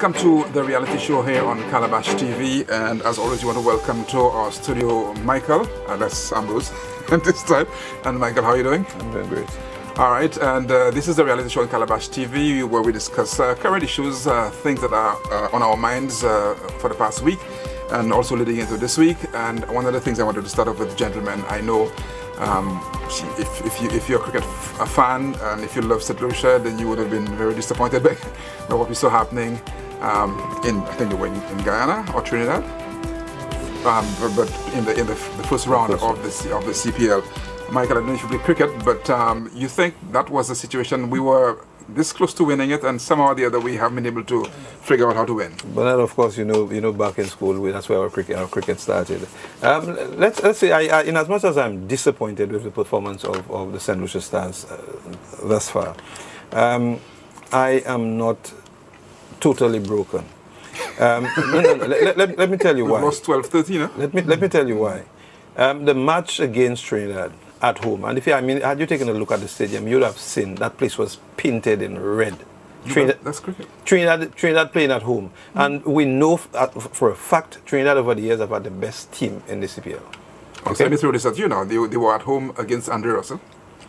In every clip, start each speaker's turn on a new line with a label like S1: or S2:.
S1: Welcome to the reality show here on Calabash TV, and as always, you want to welcome to our studio Michael, that's Ambrose this time. And Michael, how are you doing?
S2: I'm doing great.
S1: All right, and this is the reality show on Calabash TV where we discuss current issues, things that are on our minds for the past week and also leading into this week. And one of the things I wanted to start off with, gentlemen, I know if you're a cricket fan and if you love St. Lucia, then you would have been very disappointed by what we saw happening I think they were in Guyana or Trinidad, but in the first round of the CPL. Michael, I don't know if you play cricket, but you think that was a situation we were this close to winning it, and somehow or the other we haven't been able to figure out how to win.
S2: But then, of course, you know, back in school, that's where our cricket started. Let's say, in as much as I'm disappointed with the performance of the St. Lucia Stars thus far, I am not totally broken. Let me tell you why.
S1: We lost 12-13, huh?
S2: Let me tell you why. The match against Trinidad at home, and had you taken a look at the stadium, you'd have seen that place was painted in red.
S1: That's cricket.
S2: Trinidad playing at home, and we know for a fact Trinidad over the years have had the best team in the CPL.
S1: Okay? So let me throw this at you now. They were at home against Andre Russell.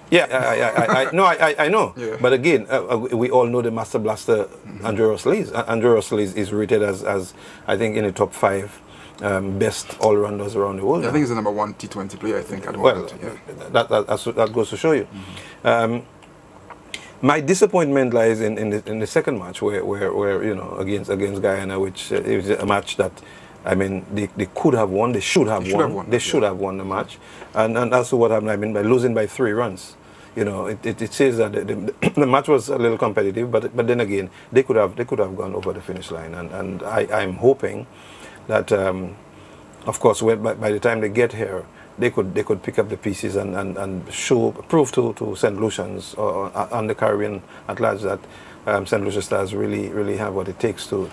S2: Yeah, I know. Yeah. But again, we all know the Master Blaster Andre Russell is. Andre Russell is rated as I think in the top 5 best all-rounders around the world.
S1: Yeah, I think he's the number 1 T20 player, I think, at the
S2: moment. Well, that goes to show you. My disappointment lies in the second match where you know, against Guyana, which is a match that, I mean, they could have won, they should have won. They should have won the match. And that's what happened, I mean, by losing by 3 runs. You know, it says that the match was a little competitive, but then again, they could have gone over the finish line. And I'm hoping that, of course, by the time they get here, they could pick up the pieces and prove to St. Lucians and the Caribbean at large that St. Lucia Stars really have what it takes to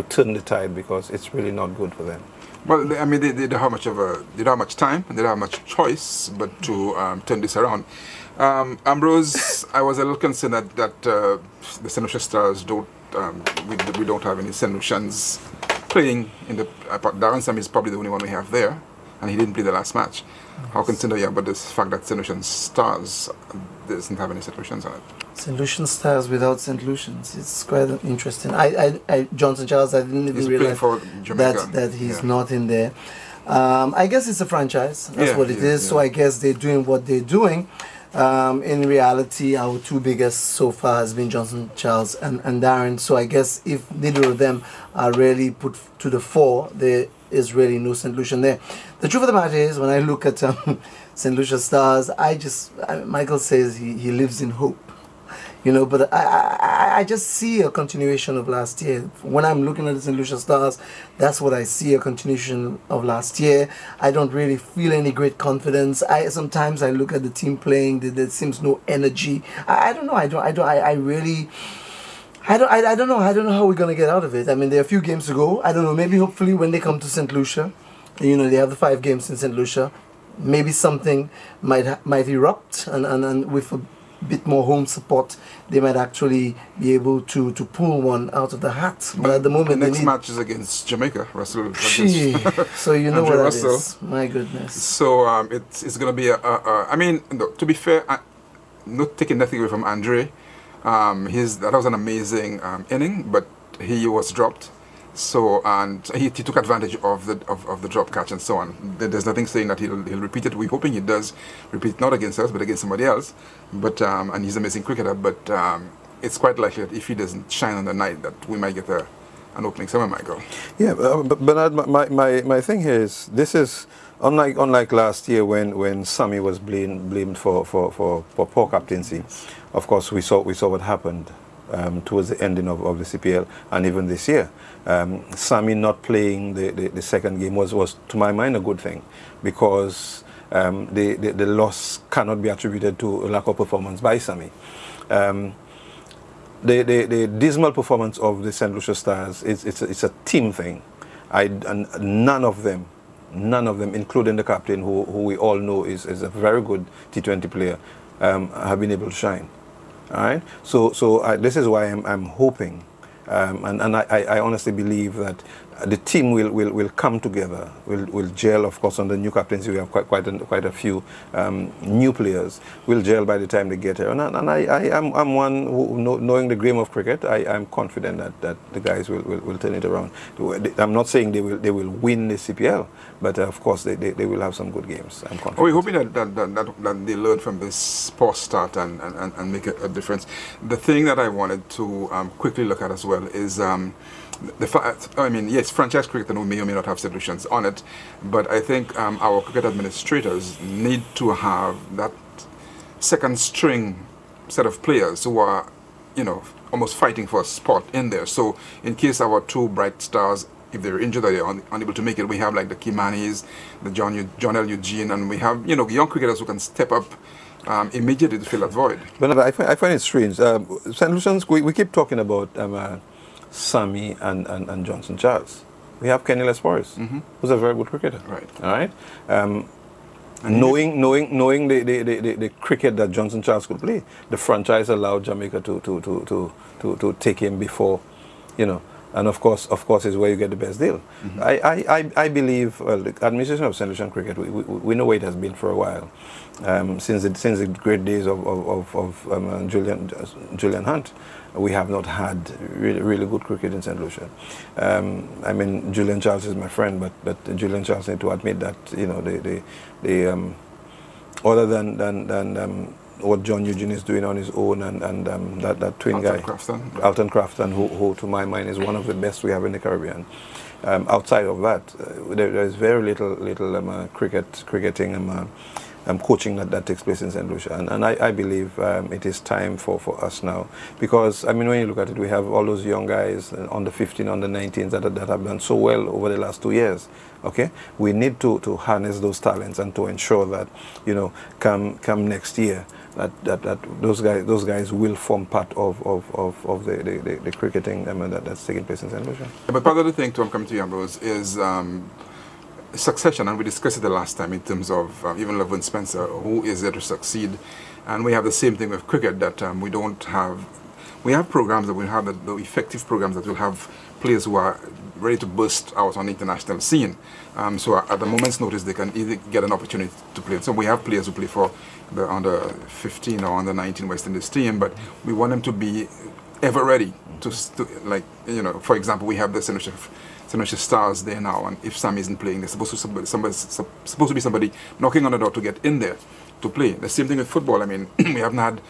S2: turn the tide, because it's really not good for them.
S1: Well, I mean, they don't have much time, and they don't have much choice but to turn this around. Ambrose, I was a little concerned that the St. Lucia Stars don't we don't have any St. Lucians playing in the. Darren Sam is probably the only one we have there, and he didn't play the last match. How concerned are you about this fact that St. Lucian Stars doesn't have any St. Lucians on it?
S3: St. Lucian Stars without St. Lucians. It's quite interesting. Johnson Charles, I didn't even realize that he's not in there. I guess it's a franchise. That's what it is. Yeah. So I guess they're doing what they're doing. In reality, our 2 biggest so far has been Johnson Charles and Darren. So I guess if neither of them are really put to the fore, there is really no St. Lucian there. The truth of the matter is, when I look at St. Lucia Stars, Michael says he lives in hope. You know, but I just see a continuation of last year. When I'm looking at the St. Lucia Stars, that's what I see, a continuation of last year. I don't really feel any great confidence. Sometimes I look at the team playing, there seems no energy. I don't know. I don't know how we're gonna get out of it. I mean, there are a few games to go. I don't know. Maybe hopefully when they come to St. Lucia, you know, they have the 5 games in St. Lucia. Maybe something might erupt, and with a bit more home support, they might actually be able to pull one out of the hat. But at the moment,
S1: the next match is against Jamaica. Russell.
S3: So you know what that is. My goodness.
S1: So it's going to be I mean, to be fair, not taking nothing away from Andre. That was an amazing inning, but he was dropped. So, and he took advantage of the drop catch and so on. There's nothing saying that he'll repeat it. We're hoping he does repeat, not against us, but against somebody else. But and he's an amazing cricketer. But it's quite likely that if he doesn't shine on the night, that we might get an opening somewhere, Michael. Yeah,
S2: but my thing here is, this is unlike last year when Sammy was blamed for poor captaincy. Of course, we saw what happened towards the ending of the CPL, and even this year. Sammy not playing the second game was to my mind a good thing, because the loss cannot be attributed to a lack of performance by Sammy. The dismal performance of the St. Lucia Stars it's a team thing. And none of them, including the captain, who we all know is a very good T20 player, have been able to shine. All right. So this is why I'm hoping And I honestly believe that the team will come together, will gel. Of course, under new captaincy, we have quite a few new players. Will gel by the time they get here. And I'm one who, knowing the game of cricket, I'm confident that the guys will turn it around. I'm not saying they will win the CPL, but of course they will have some good games. I'm confident.
S1: We're hoping that they learn from this poor start and make a difference. The thing that I wanted to quickly look at as well is the fact, I mean, yes, franchise cricket may or may not have solutions on it, but I think our cricket administrators need to have that second string set of players who are, almost fighting for a spot in there. So in case our two bright stars, if they're injured or they're unable to make it, we have like the Kimanis, the John L. Eugene, and we have, young cricketers who can step up immediately to fill that void.
S2: But I find it strange. St. Lucians, we keep talking about Sammy and Johnson Charles. We have Kenny Lesporis, who's a very good cricketer.
S1: Right.
S2: All right. Knowing the cricket that Johnson Charles could play, the franchise allowed Jamaica to take him before, and of course is where you get the best deal. I believe the administration of St. Lucian cricket, we know where it has been for a while, since the great days of Julian Hunt. We have not had really good cricket in St. Lucia. I mean, Julian Charles is my friend, but Julian Charles need to admit that they other than what John Eugene is doing on his own and that twin guy, Alton Crafton, who to my mind is one of the best we have in the Caribbean. Outside of that, there is very little cricketing coaching that takes place in St. Lucia, and I believe it is time for us now, because I mean, when you look at it, we have all those young guys under 15, under 19s that have done so well over the last 2 years. Okay, we need to harness those talents and to ensure that come next year that those guys will form part of the cricketing that's taking place in St. Lucia.
S1: But part of the thing, to come to you, Ambrose, is succession, and we discussed it the last time in terms of even Laverne Spencer, who is there to succeed, and we have the same thing with cricket, that we have programs that will have the effective programs that will have players who are ready to burst out on the international scene. So at the moment's notice, they can either get an opportunity to play. So we have players who play for the under 15 or under 19 West Indies team, but we want them to be ever ready to for example, we have the St. Lucia Stars there now, and if Sam isn't playing, there's supposed to be somebody knocking on the door to get in there to play. The same thing with football. I mean, we haven't had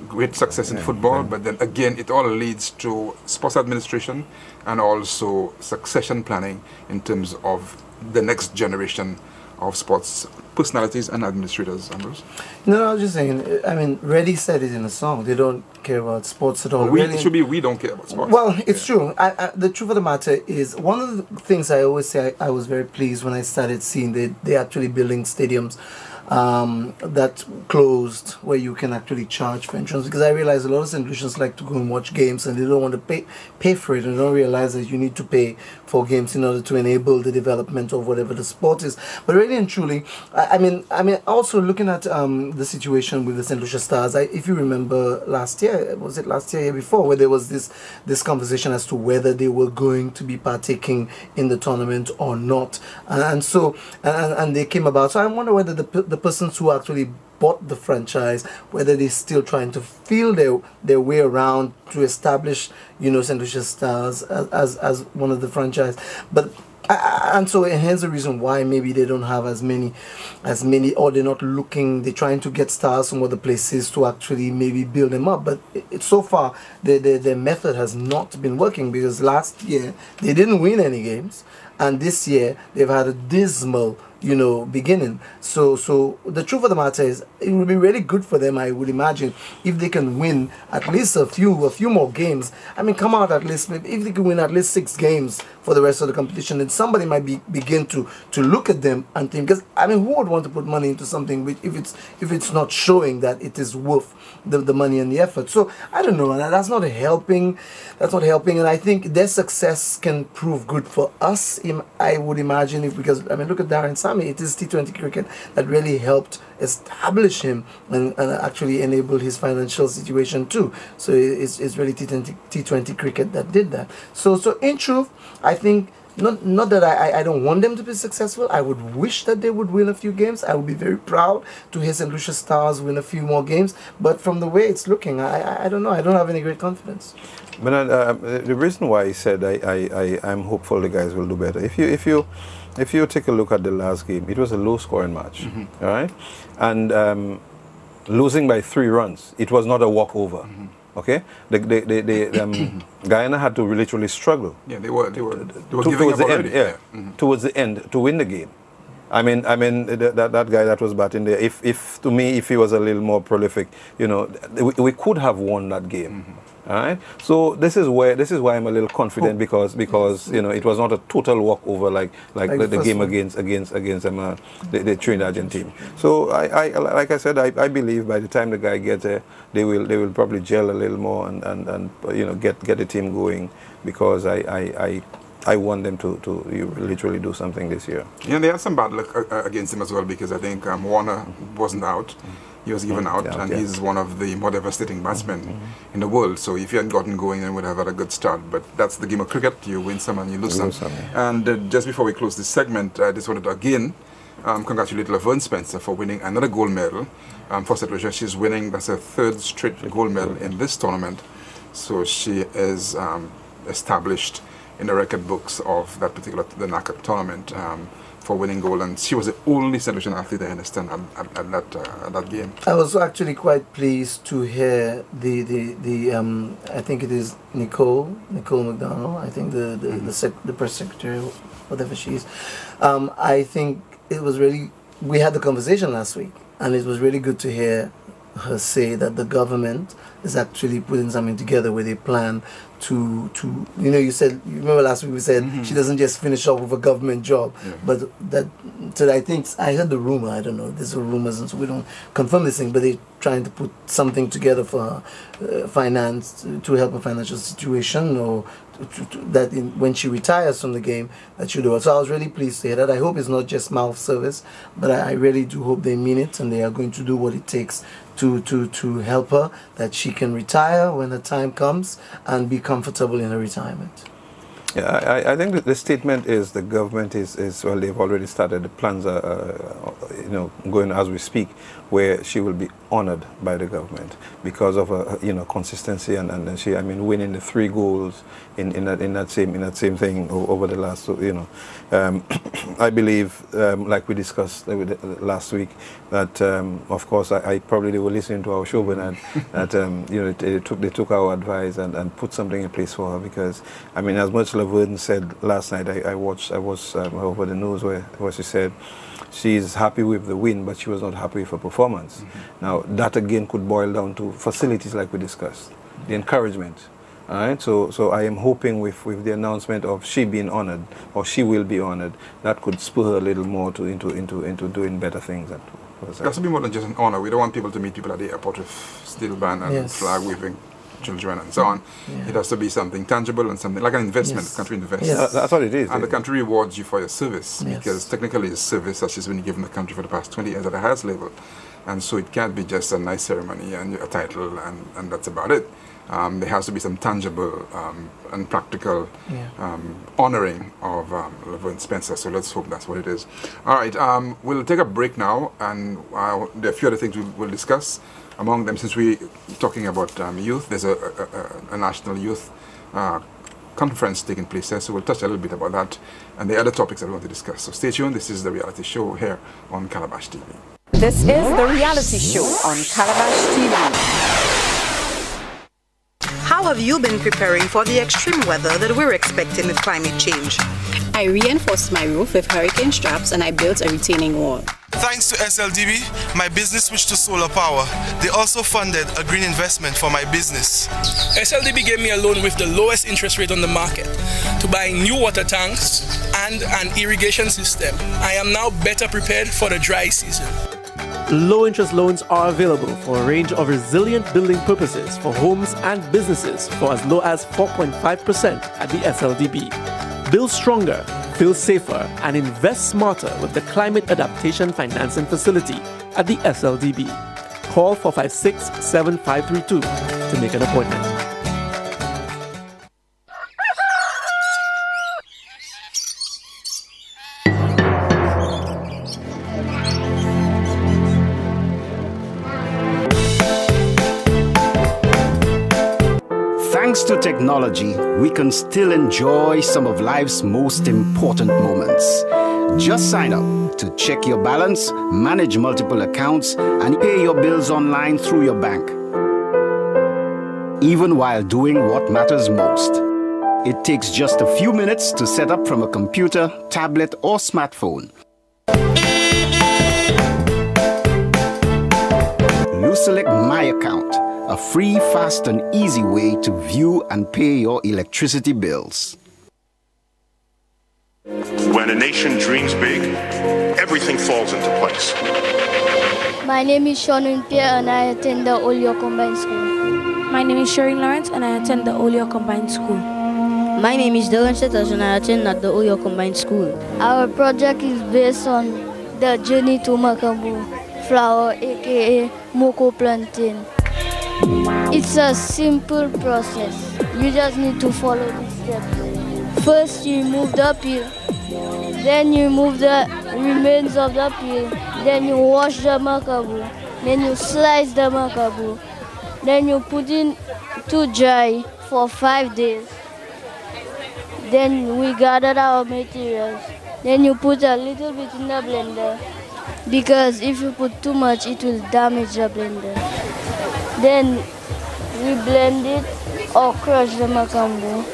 S1: great success in football, but then again, it all leads to sports administration and also succession planning in terms of the next generation of sports personalities and administrators, Ambrose.
S3: No, I was just saying, I mean, Reddy said it in a song, they don't care about sports at all.
S1: Well, it should be we don't care about sports.
S3: Well, it's true. The truth of the matter is, one of the things I always say, I was very pleased when I started seeing they're actually building stadiums that closed where you can actually charge for entrance, because I realize a lot of St. Lucians like to go and watch games and they don't want to pay for it, and don't realize that you need to pay for games in order to enable the development of whatever the sport is. But really and truly, I mean also looking at the situation with the St. Lucia Stars, if you remember last year, was it last year, year before, where there was this conversation as to whether they were going to be partaking in the tournament or not, and so they came about. So I wonder whether the persons who actually bought the franchise, whether they're still trying to feel their way around to establish, St. Lucia Stars as one of the franchise. But and so hence the reason why maybe they don't have as many, or they're not looking. They're trying to get stars from other places to actually maybe build them up. But so far the method has not been working, because last year they didn't win any games, and this year they've had a dismal beginning. So the truth of the matter is, it would be really good for them, I would imagine, if they can win at least a few more games. I mean, come out at least, maybe if they can win at least 6 games for the rest of the competition, then somebody might begin to look at them and think, because I mean, who would want to put money into something if it's not showing that it is worth the money and the effort? So I don't know, that's not helping, and I think their success can prove good for us, I would imagine, because I mean, look at Darren Sack. army. It is T20 cricket that really helped establish him and actually enabled his financial situation too. So it's really T20 cricket that did that. So in truth, I think not that I don't want them to be successful. I would wish that they would win a few games. I would be very proud to hear St. Lucia Stars win a few more games. But from the way it's looking, I don't know. I don't have any great confidence.
S2: But the reason why I said I'm hopeful the guys will do better. If you take a look at the last game, it was a low-scoring match, all right, and losing by 3 runs, it was not a walkover. Okay, Guyana had to literally struggle.
S1: Yeah, they were giving
S2: towards
S1: up
S2: the
S1: already.
S2: end. Towards the end to win the game. I mean that guy that was batting there. If to me, if he was a little more prolific, we could have won that game. All right. So this is why I'm a little confident because it was not a total walkover like the game against the Trinidadian team. So I like I said, I believe by the time the guy gets there, they will probably gel a little more and get the team going, because I want them to literally do something this year.
S1: Yeah, they had some bad luck against him as well, because I think Warner wasn't out. He was given out, and he's one of the more devastating batsmen in the world. So if he hadn't gotten going, then would have had a good start. But that's the game of cricket. You win some and you lose some. And just before we close this segment, I just wanted to again congratulate Laverne Spencer for winning another gold medal for St. Lucia. She's winning, that's her 3rd straight gold medal in this tournament. So she is established in the record books of that particular NACA tournament for winning gold, and she was the only St. Lucian athlete, I understand, at that game. I was
S3: actually quite pleased to hear the I think it is Nicole McDonald, I think the press secretary, whatever she is. I think it was really, we had the conversation last week, and it was really good to hear her say that the government is actually putting something together with a plan to you remember last week we said she doesn't just finish up with a government job, but I think I heard the rumor, I don't know, these are rumors and so we don't confirm this thing, but they're trying to put something together for finance, to help her financial situation, or that when she retires from the game, that she'll do it. So I was really pleased to hear that. I hope it's not just mouth service, but I really do hope they mean it, and they are going to do what it takes to help her, that she can retire when the time comes and be comfortable in her retirement.
S2: Yeah, I think that the statement is the government is well, they've already started. The plans are going as we speak, where she will be honored by the government because of her consistency and she, winning the 3 goals in that same thing over the last I believe, like we discussed last week, that of course they were listening to our show, but that they took our advice and put something in place for her, because as much Laverne said last night, I was over the news where she said she's happy with the win, but she was not happy with her performance. Now that again could boil down to facilities, like we discussed, the encouragement. All right, so I am hoping with the announcement of she being honored, or she will be honored, that could spur her a little more into doing better things. It
S1: has to be more than just an honor. We don't want people to meet people at the airport with steel band and flag waving children and so on. It has to be something tangible and something like an investment. The country invests.
S2: That's what it is.
S1: And the country rewards you for your service, because technically it's service that she's been given the country for the past 20 years at the highest level. And so it can't be just a nice ceremony and a title and that's about it. There has to be some tangible and practical honoring of Laverne Spencer. So let's hope that's what it is. All right, we'll take a break now, and there are a few other things we'll discuss. Among them, since we're talking about youth, there's a national youth conference taking place there, so we'll touch a little bit about that and the other topics that we want to discuss. So stay tuned. This is The Reality Show here on Calabash TV.
S4: This is The Reality Show on Calabash TV.
S5: How have you been preparing for the extreme weather that we're expecting with climate change?
S6: I reinforced my roof with hurricane straps and I built a retaining wall.
S7: Thanks to SLDB, my business switched to solar power. They also funded a green investment for my business.
S8: SLDB gave me a loan with the lowest interest rate on the market to buy new water tanks and an irrigation system. I am now better prepared for the dry season.
S9: Low-interest loans are available for a range of resilient building purposes for homes and businesses for as low as 4.5% at the SLDB. Build stronger, feel safer, and invest smarter with the Climate Adaptation Financing Facility at the SLDB. Call 456-7532 to make an appointment.
S10: Thanks to technology, we can still enjoy some of life's most important moments. Just sign up to check your balance, manage multiple accounts, and pay your bills online through your bank. Even while doing what matters most. It takes just a few minutes to set up from a computer, tablet, or smartphone. Select My Account, a free, fast, and easy way to view and pay your electricity bills.
S11: When a nation dreams big, everything falls into place.
S12: My name is Sean Pierre and I attend the Olio Combined School.
S13: My name is Sherry Lawrence and I attend the Olio Combined School.
S14: My name is Dylan Setters and I attend at the Olio Combined School.
S12: Our project is based on the journey to Macambo flower, aka Moko plantain. It's a simple process. You just need to follow the steps. First you remove the peel, then you remove the remains of the peel, then you wash the Macambo, then you slice the Macambo, then you put in to dry for 5 days. Then we gather our materials. Then you put a little bit in the blender, because if you put too much, it will damage the blender. Then we blend it or crush the Macambo.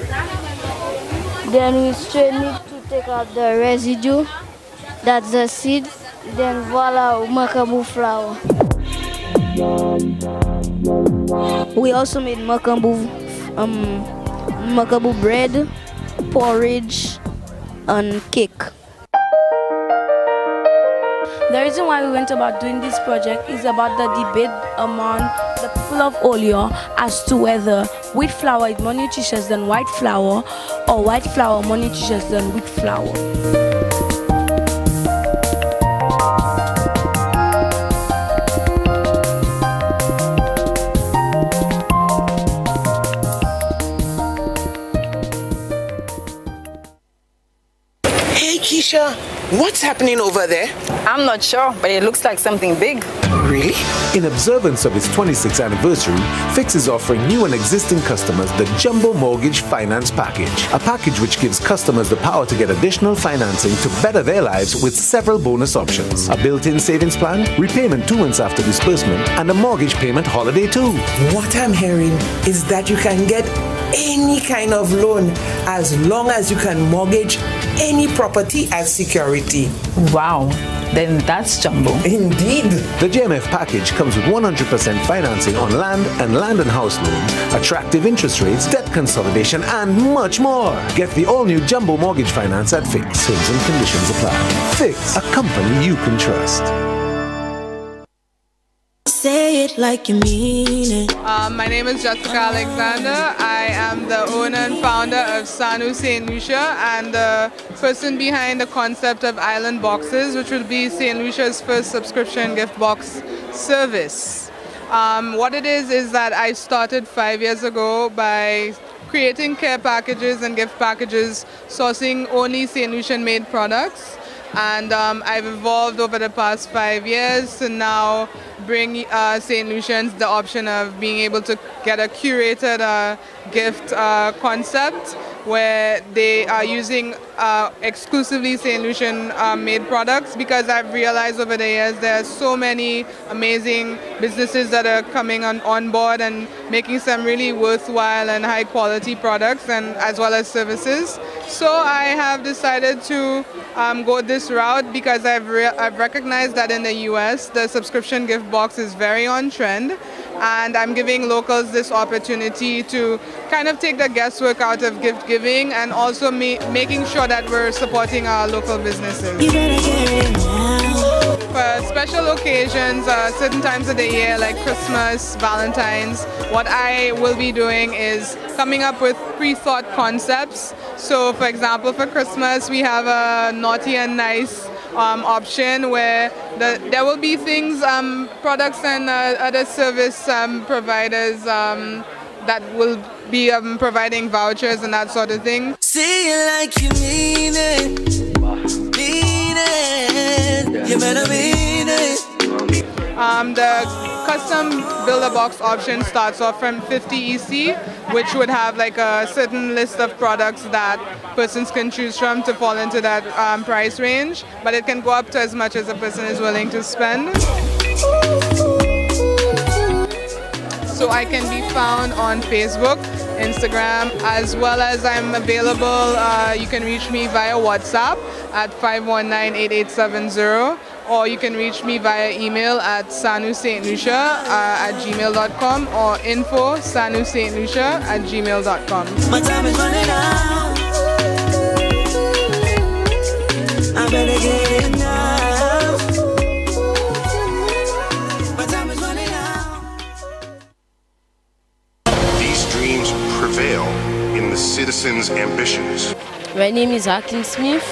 S12: Then we strain it to take out the residue, that's the seed. Then voila, Macambo flour.
S14: We also made Macambo bread, porridge, and cake.
S13: The reason why we went about doing this project is about the debate among the people of Olio as to whether wheat flour is more nutritious than white flour or white flour more nutritious than wheat flour.
S15: Hey Keisha, what's happening over there?
S16: I'm not sure, but it looks like something big.
S15: Really?
S17: In observance of its 26th anniversary, Fix is offering new and existing customers the Jumbo Mortgage Finance Package, a package which gives customers the power to get additional financing to better their lives with several bonus options. A built-in savings plan, repayment 2 months after disbursement, and a mortgage payment holiday too.
S15: What I'm hearing is that you can get any kind of loan as long as you can mortgage any property as security.
S16: Wow, then that's jumbo.
S15: Indeed.
S17: The JMF package comes with 100% financing on land and house loans, attractive interest rates, debt consolidation, and much more. Get the all-new Jumbo Mortgage Finance at Fix. Terms and conditions apply. Fix, a company you can trust.
S18: Say it like you mean it.
S19: My name is Jessica Alexander. I am the owner and founder of Sanu St. Lucia and the person behind the concept of Island Boxes, which will be St. Lucia's first subscription gift box service. What it is that I started 5 years ago by creating care packages and gift packages, sourcing only St. Lucian made products. And I've evolved over the past 5 years to now bring St. Lucians the option of being able to get a curated gift concept where they are using exclusively St. Lucian made products, because I've realized over the years there are so many amazing businesses that are coming on board and making some really worthwhile and high quality products and as well as services. So I have decided to go this route because I've recognized that in the US the subscription gift box is very on trend, and I'm giving locals this opportunity to kind of take the guesswork out of gift giving and also making sure that we're supporting our local businesses. For special occasions, certain times of the year like Christmas, Valentine's, what I will be doing is coming up with pre-thought concepts. So, for example, for Christmas, we have a naughty and nice option where there will be things, products and other service providers that will be providing vouchers and that sort of thing.
S18: Say it like you mean it. Mean it. You better mean it.
S19: The custom build-a-box option starts off from 50 EC, which would have like a certain list of products that persons can choose from to fall into that price range, but it can go up to as much as a person is willing to spend. So I can be found on Facebook, Instagram, as well as I'm available, you can reach me via WhatsApp at 519-8870, or you can reach me via email at sanustlucia@gmail.com or info@sanustlucia@gmail.com.
S18: My time is running out. I better get it now. My time is running out.
S11: These dreams prevail in the citizens' ambitions.
S14: My name is Hakim Smith.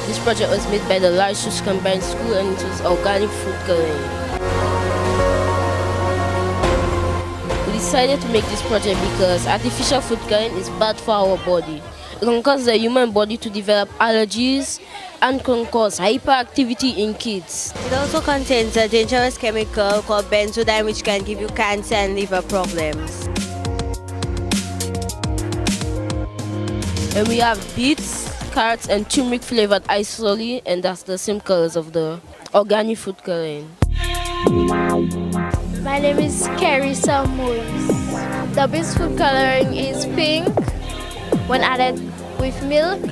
S14: This project was made by the Large Combined School and it was organic food coloring. We decided to make this project because artificial food coloring is bad for our body. It can cause the human body to develop allergies and can cause hyperactivity in kids.
S20: It also contains a dangerous chemical called benzodiazepine, which can give you cancer and liver problems.
S14: And we have beets, carrots and turmeric flavored isoli, and that's the same colors of the organic food coloring.
S12: My name is Carrie Samuels. The beets food coloring is pink when added with milk.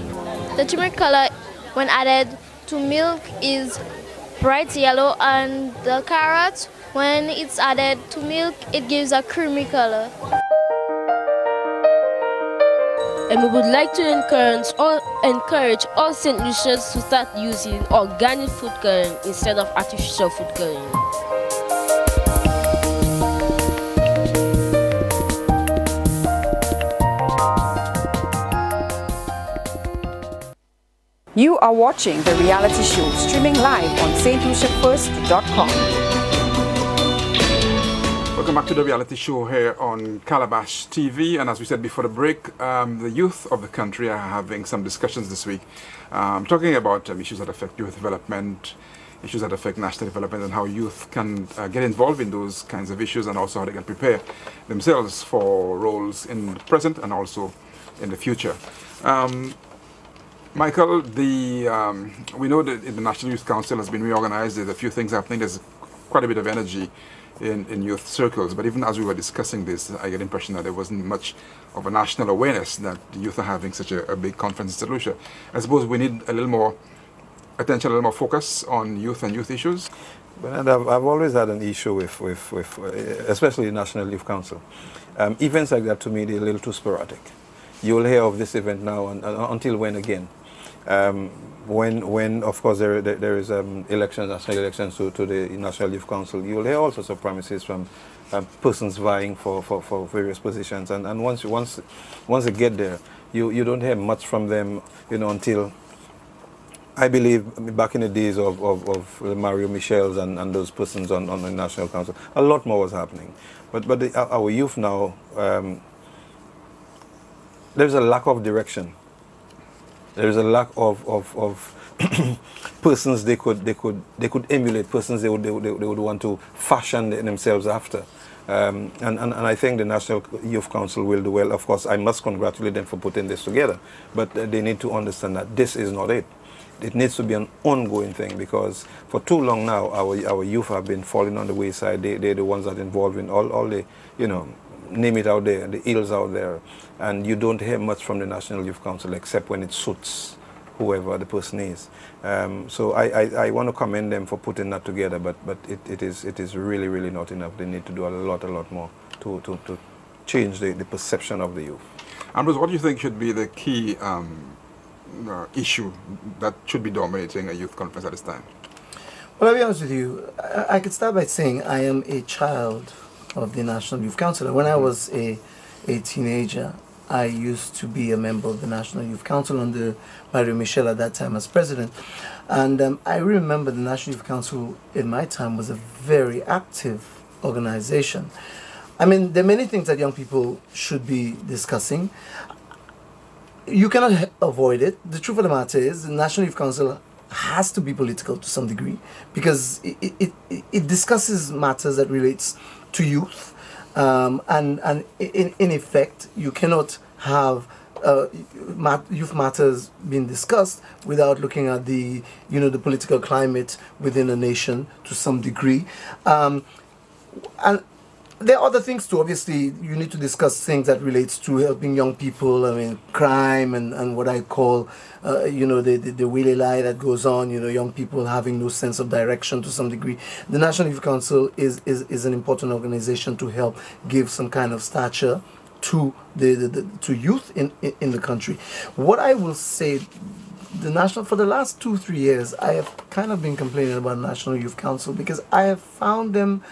S12: The turmeric color when added to milk is bright yellow, and the carrot when it's added to milk it gives a creamy color.
S14: And we would like to encourage all St. Lucians to start using organic food coloring instead of artificial food coloring.
S4: You are watching the reality show streaming live on stluciafirst.com.
S1: Welcome back to the reality show here on Calabash TV, and as we said before the break, the youth of the country are having some discussions this week, talking about issues that affect youth development, issues that affect national development, and how youth can get involved in those kinds of issues, and also how they can prepare themselves for roles in the present and also in the future. Michael, we know that the National Youth Council has been reorganized. There's a few things happening. There's quite a bit of energy in youth circles, but even as we were discussing this, I get the impression that there wasn't much of a national awareness that the youth are having such a big conference in St. Lucia. I suppose we need a little more attention, a little more focus on youth and youth issues.
S2: But I've always had an issue with especially the National Youth Council. Events like that, to me, they're a little too sporadic. You'll hear of this event now, and until when again? When of course there is elections, national elections to the National Youth Council, you will hear all sorts of promises from persons vying for various positions, and once they get there, you don't hear much from them, until, I believe, back in the days of Mario Michels and those persons on the National Council, a lot more was happening. But our youth now, there's a lack of direction. There is a lack of persons they could emulate, persons they would want to fashion themselves after. And I think the National Youth Council will do well. Of course, I must congratulate them for putting this together, but they need to understand that this is not it. It needs to be an ongoing thing, because for too long now, our youth have been falling on the wayside. They're the ones that are involved in all the, name it out there, the ills out there. And you don't hear much from the National Youth Council except when it suits whoever the person is. So I want to commend them for putting that together, but it is really, really not enough. They need to do a lot more to change the perception of the youth.
S1: Ambrose, what do you think should be the key issue that should be dominating a youth conference at this time?
S3: Well, I'll be honest with you. I could start by saying I am a child of the National Youth Council. And when I was a a teenager, I used to be a member of the National Youth Council under Mario Michel at that time as president. And I remember the National Youth Council in my time was a very active organization. I mean, there are many things that young people should be discussing. You cannot avoid it. The truth of the matter is the National Youth Council has to be political to some degree because it discusses matters that relates to youth. And in effect, you cannot have youth matters being discussed without looking at the political climate within a nation to some degree. And there are other things too. Obviously, you need to discuss things that relates to helping young people. I mean, crime and what I call, the willy lie that goes on. Young people having no sense of direction to some degree. The National Youth Council is an important organization to help give some kind of stature to to youth in the country. What I will say, for the last 2-3 years, I have kind of been complaining about the National Youth Council because I have found them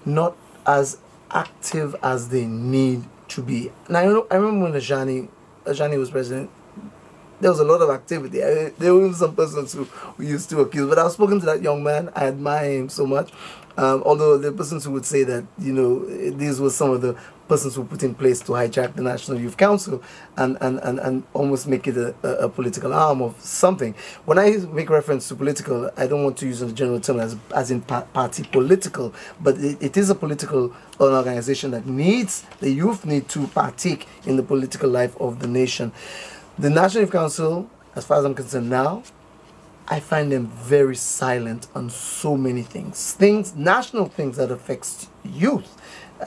S3: not as active as they need to be. Now, I remember when Ajani was president, there was a lot of activity. There were some persons who used to accuse, but I've spoken to that young man. I admire him so much. Although there are persons who would say that, these were some of the persons who put in place to hijack the National Youth Council and almost make it a political arm of something. When I make reference to political, I don't want to use the general term as in party political, but it is a political organization that the youth need to partake in the political life of the nation. The National Youth Council, as far as I'm concerned now, I find them very silent on so many things, national things that affects youth.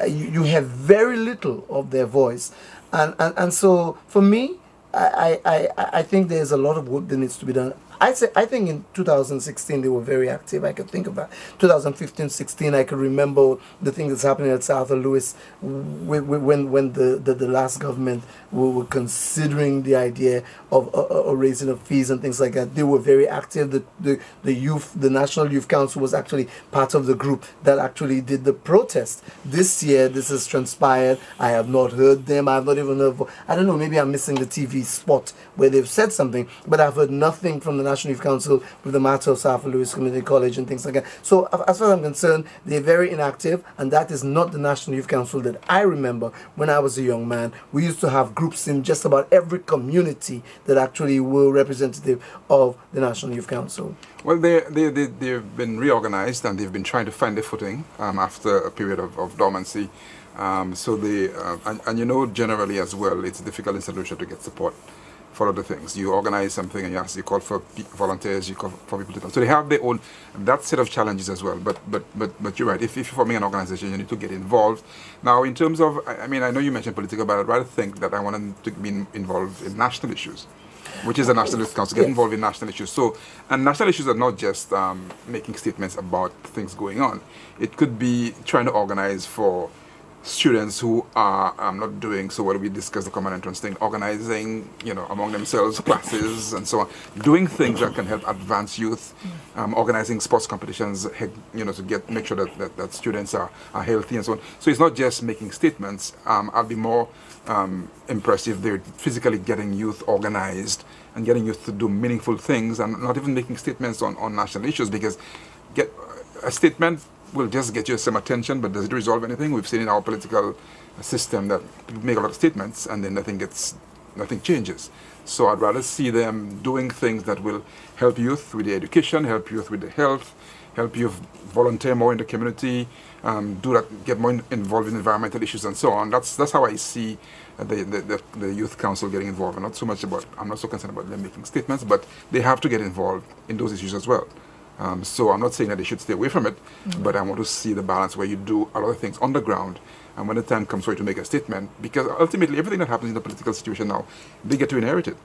S3: You have very little of their voice, and so for me, I think there's a lot of work that needs to be done. I think in 2016 they were very active. I could think about 2015-16. I could remember the thing that's happening at South Louis when the last government were considering the idea of raising of fees and things like that. They were very active. The National Youth Council was actually part of the group that actually did the protest. This year, this has transpired. I have not heard them. I have not even heard. I don't know. Maybe I'm missing the TV spot where they've said something, but I've heard nothing from the National Youth Council with the matter of South Louis Community College and things like that. So as far as I'm concerned, they're very inactive, and that is not the National Youth Council that I remember when I was a young man. We used to have groups in just about every community that actually were representative of the National Youth Council.
S1: Well, they've been reorganized and they've been trying to find their footing after a period of dormancy. So generally as well, it's difficult in St. Lucia to get support for other things. You organize something and you call for volunteers, you call for people to come. So they have their own, that set of challenges as well. But you're right, if you're forming an organization, you need to get involved. Now, in terms of, I know you mentioned political, but I'd rather think that I want them to be involved in national issues, which is the National Youth Council, get involved in national issues. So, and national issues are not just making statements about things going on. It could be trying to organize for students who are not doing so well. We discussed the common entrance thing, organizing, among themselves, classes and so on, doing things that can help advance youth, organizing sports competitions, to make sure that students are healthy and so on. So it's not just making statements. I'll be more impressed if they're physically getting youth organized and getting youth to do meaningful things and not even making statements on national issues, because a statement will just get you some attention, but does it resolve anything? We've seen in our political system that people make a lot of statements and then nothing changes. So I'd rather see them doing things that will help youth with the education, help youth with the health, help youth volunteer more in the community, get more involved in environmental issues and so on. That's how I see the Youth Council getting involved. I'm not so concerned about them making statements, but they have to get involved in those issues as well. So I'm not saying that they should stay away from it, but I want to see the balance where you do a lot of things on the ground, and when the time comes for you to make a statement, because ultimately everything that happens in the political situation now, they get to inherit it.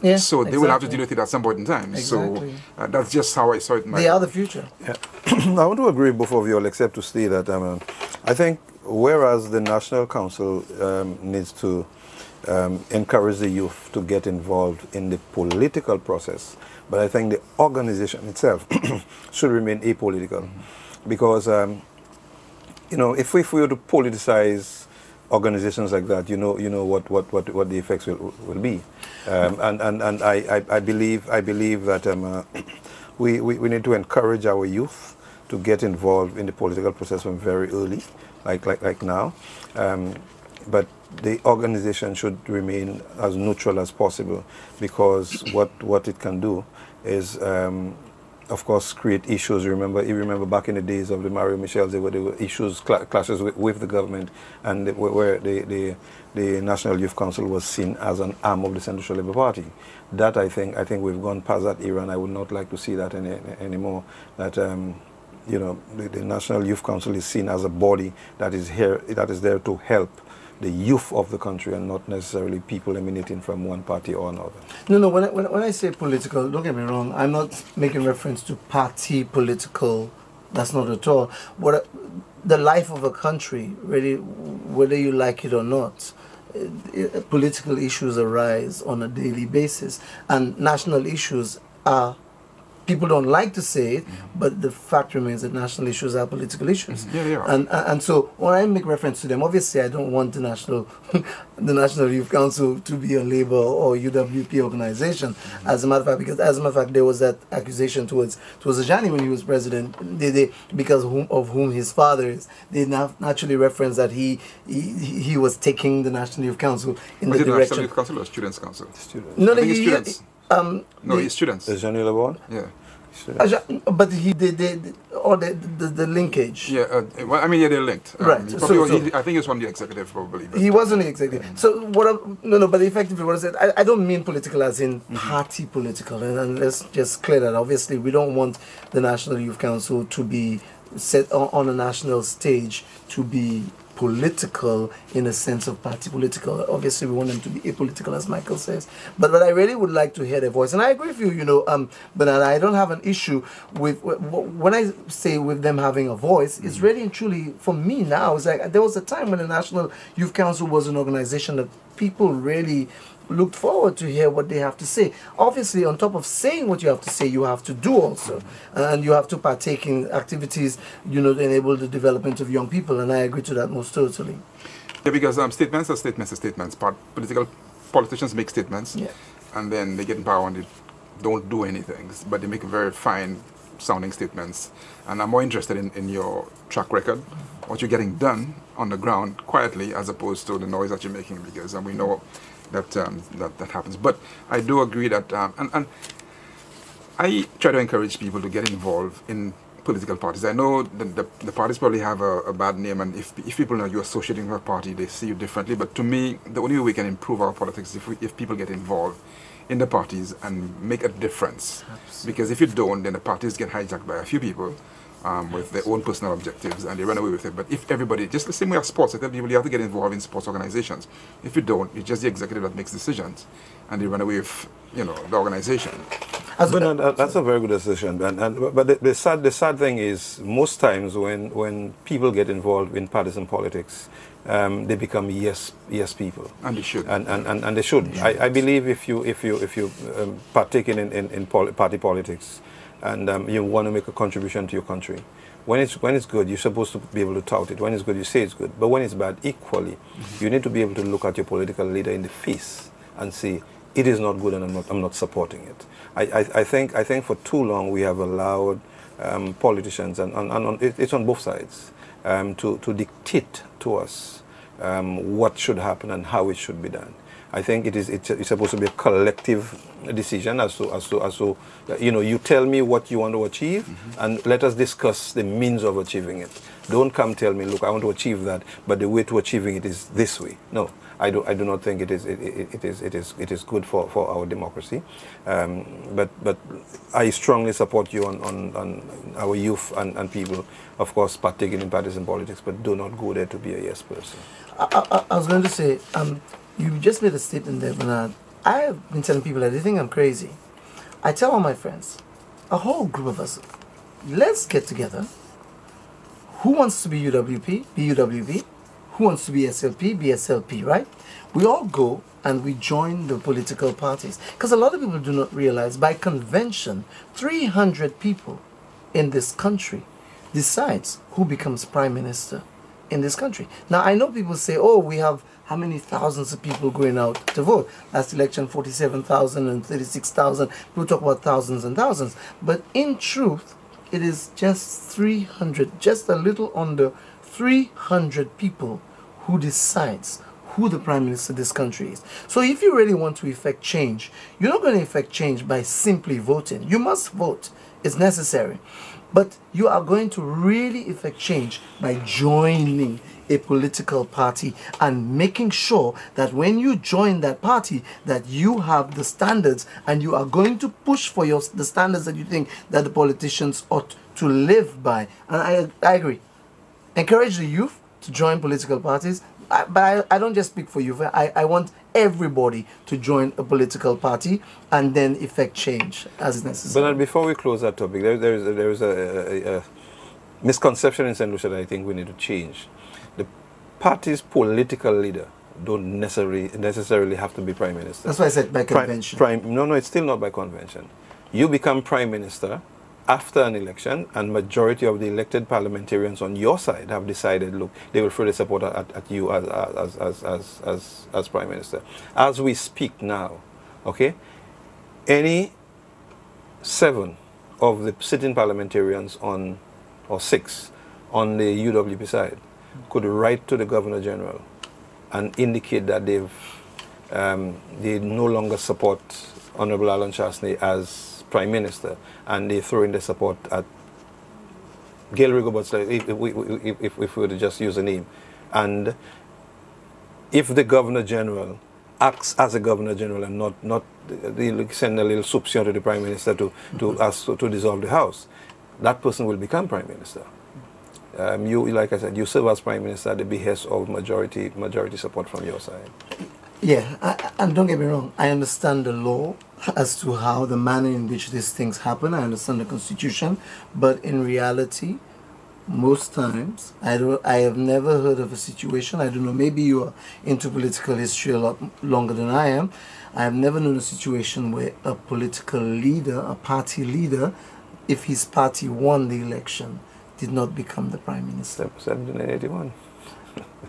S3: Yeah,
S1: so they will have to deal with it at some point in time.
S3: Exactly.
S1: So that's just how I saw it.
S3: They are the future.
S2: Yeah. I want to agree with both of you all, except to say that I think whereas the National Council needs to encourage the youth to get involved in the political process, but I think the organization itself should remain apolitical, because if we were to politicize organizations like that, you know what the effects will be, and I believe that we need to encourage our youth to get involved in the political process from very early, like now, but the organization should remain as neutral as possible, because what it can do is, of course, create issues. You remember back in the days of the Mario Michels, there were issues, clashes with the government, and where the National Youth Council was seen as an arm of the Central Labour Party. That I think we've gone past that era, and I would not like to see that anymore. That the National Youth Council is seen as a body that is there to help the youth of the country, and not necessarily people emanating from one party or another.
S3: No. When I say political, don't get me wrong. I'm not making reference to party political. That's not at all. The life of a country, really, whether you like it or not, political issues arise on a daily basis, and national issues are. People don't like to say it, but the fact remains that national issues are political issues. And so when I make reference to them, obviously I don't want the National Youth Council to be a Labour or UWP organization. As a matter of fact, there was that accusation towards Ajani when he was president. They because of whom his father is. They naturally reference that he was taking the National Youth Council in the direction.
S1: National Youth Council or Students' Council?
S3: Students.
S1: No, students.
S3: No,
S1: he's students.
S2: Is Johnny LeBron?
S1: Yeah.
S3: But the linkage.
S1: Yeah, they're linked.
S3: Right.
S1: I think he's on the executive probably.
S3: He was on the executive. So but effectively what I said, I don't mean political as in party political, and let's just clear that. Obviously, we don't want the National Youth Council to be set on a national stage to be political in a sense of party political. Obviously, we want them to be apolitical, as Michael says. But I really would like to hear their voice. And I agree with you, Bernard, I don't have an issue with, when I say with them having a voice, it's really and truly, for me now, it's like there was a time when the National Youth Council was an organization that people really looked forward to hear what they have to say. Obviously, on top of saying what you have to say, you have to do also. And you have to partake in activities, to enable the development of young people. And I agree to that most totally.
S1: Yeah, because statements are statements. Politicians make statements, and then they get in power and they don't do anything. But they make very fine sounding statements. And I'm more interested in your track record, what you're getting done on the ground quietly, as opposed to the noise that you're making, because we know that happens. But I do agree that, and I try to encourage people to get involved in political parties. I know the parties probably have a bad name, and if people know you're associating with a party, they see you differently. But to me, the only way we can improve our politics is if people get involved in the parties and make a difference. Absolutely. Because if you don't, then the parties get hijacked by a few people with their own personal objectives, and they run away with it. But if everybody, just the same way as sports, I tell people you have to get involved in sports organizations. If you don't, it's just the executive that makes decisions, and they run away with the organization.
S2: That's a very good decision. But the sad thing is, most times when people get involved in partisan politics, they become yes people,
S1: and they should.
S2: And they should. I believe if you partake in party politics, and you want to make a contribution to your country, when it's good, you're supposed to be able to tout it. When it's good, you say it's good. But when it's bad, equally, you need to be able to look at your political leader in the face and say, it is not good, and I'm not supporting it. I think for too long we have allowed politicians, and it's on both sides, to dictate to us what should happen and how it should be done. I think it's supposed to be a collective decision as to you tell me what you want to achieve, and let us discuss the means of achieving it. Don't come tell me, look, I want to achieve that, but the way to achieving it is this way. No, I do not think it is good for our democracy. But I strongly support you on our youth and people, of course, partaking in partisan politics, but do not go there to be a yes person.
S3: I was going to say, you just made a statement there, Bernard. I have been telling people that they think I'm crazy. I tell all my friends, a whole group of us, let's get together. Who wants to be UWP? Be UWP. Who wants to be SLP? Be SLP, right? We all go and we join the political parties. Because a lot of people do not realize, by convention, 300 people in this country decides who becomes prime minister in this country. Now, I know people say, oh, we have how many thousands of people going out to vote? Last election, 47,000 and 36,000. People talk about thousands and thousands. But in truth, it is just 300, just a little under 300 people who decides who the Prime Minister of this country is. So if you really want to effect change, you're not going to effect change by simply voting. You must vote. It's necessary. But you are going to really effect change by joining a political party and making sure that when you join that party, that you have the standards and you are going to push for the standards that you think that the politicians ought to live by. And I agree. Encourage the youth to join political parties. But I don't just speak for youth. I want everybody to join a political party and then effect change as necessary.
S2: But before we close that topic, there is a misconception in St. Lucia that I think we need to change. The party's political leader don't necessarily have to be Prime Minister.
S3: That's why I said by convention.
S2: No, it's still not by convention. You become Prime Minister after an election, and majority of the elected parliamentarians on your side have decided, look, they will fully support at you as Prime Minister. As we speak now, okay, any 7 of the sitting parliamentarians or 6 on the UWP side could write to the Governor General and indicate that they no longer support Honorable Alan Chasney as Prime Minister, and they throw in the support at Gail Rigobert's, if we were to just use a name. And if the Governor General acts as a Governor General and not send a little soupçon to the Prime Minister to ask to dissolve the House, that person will become Prime Minister. You, like I said, you serve as Prime Minister at the behest of majority support from your side.
S3: Yeah, and don't get me wrong, I understand the law as to how the manner in which these things happen. I understand the Constitution, but in reality, most times, I have never heard of a situation, I don't know, maybe you are into political history a lot longer than I am. I have never known a situation where a political leader, a party leader, if his party won the election, did not become the Prime Minister.
S2: 1781.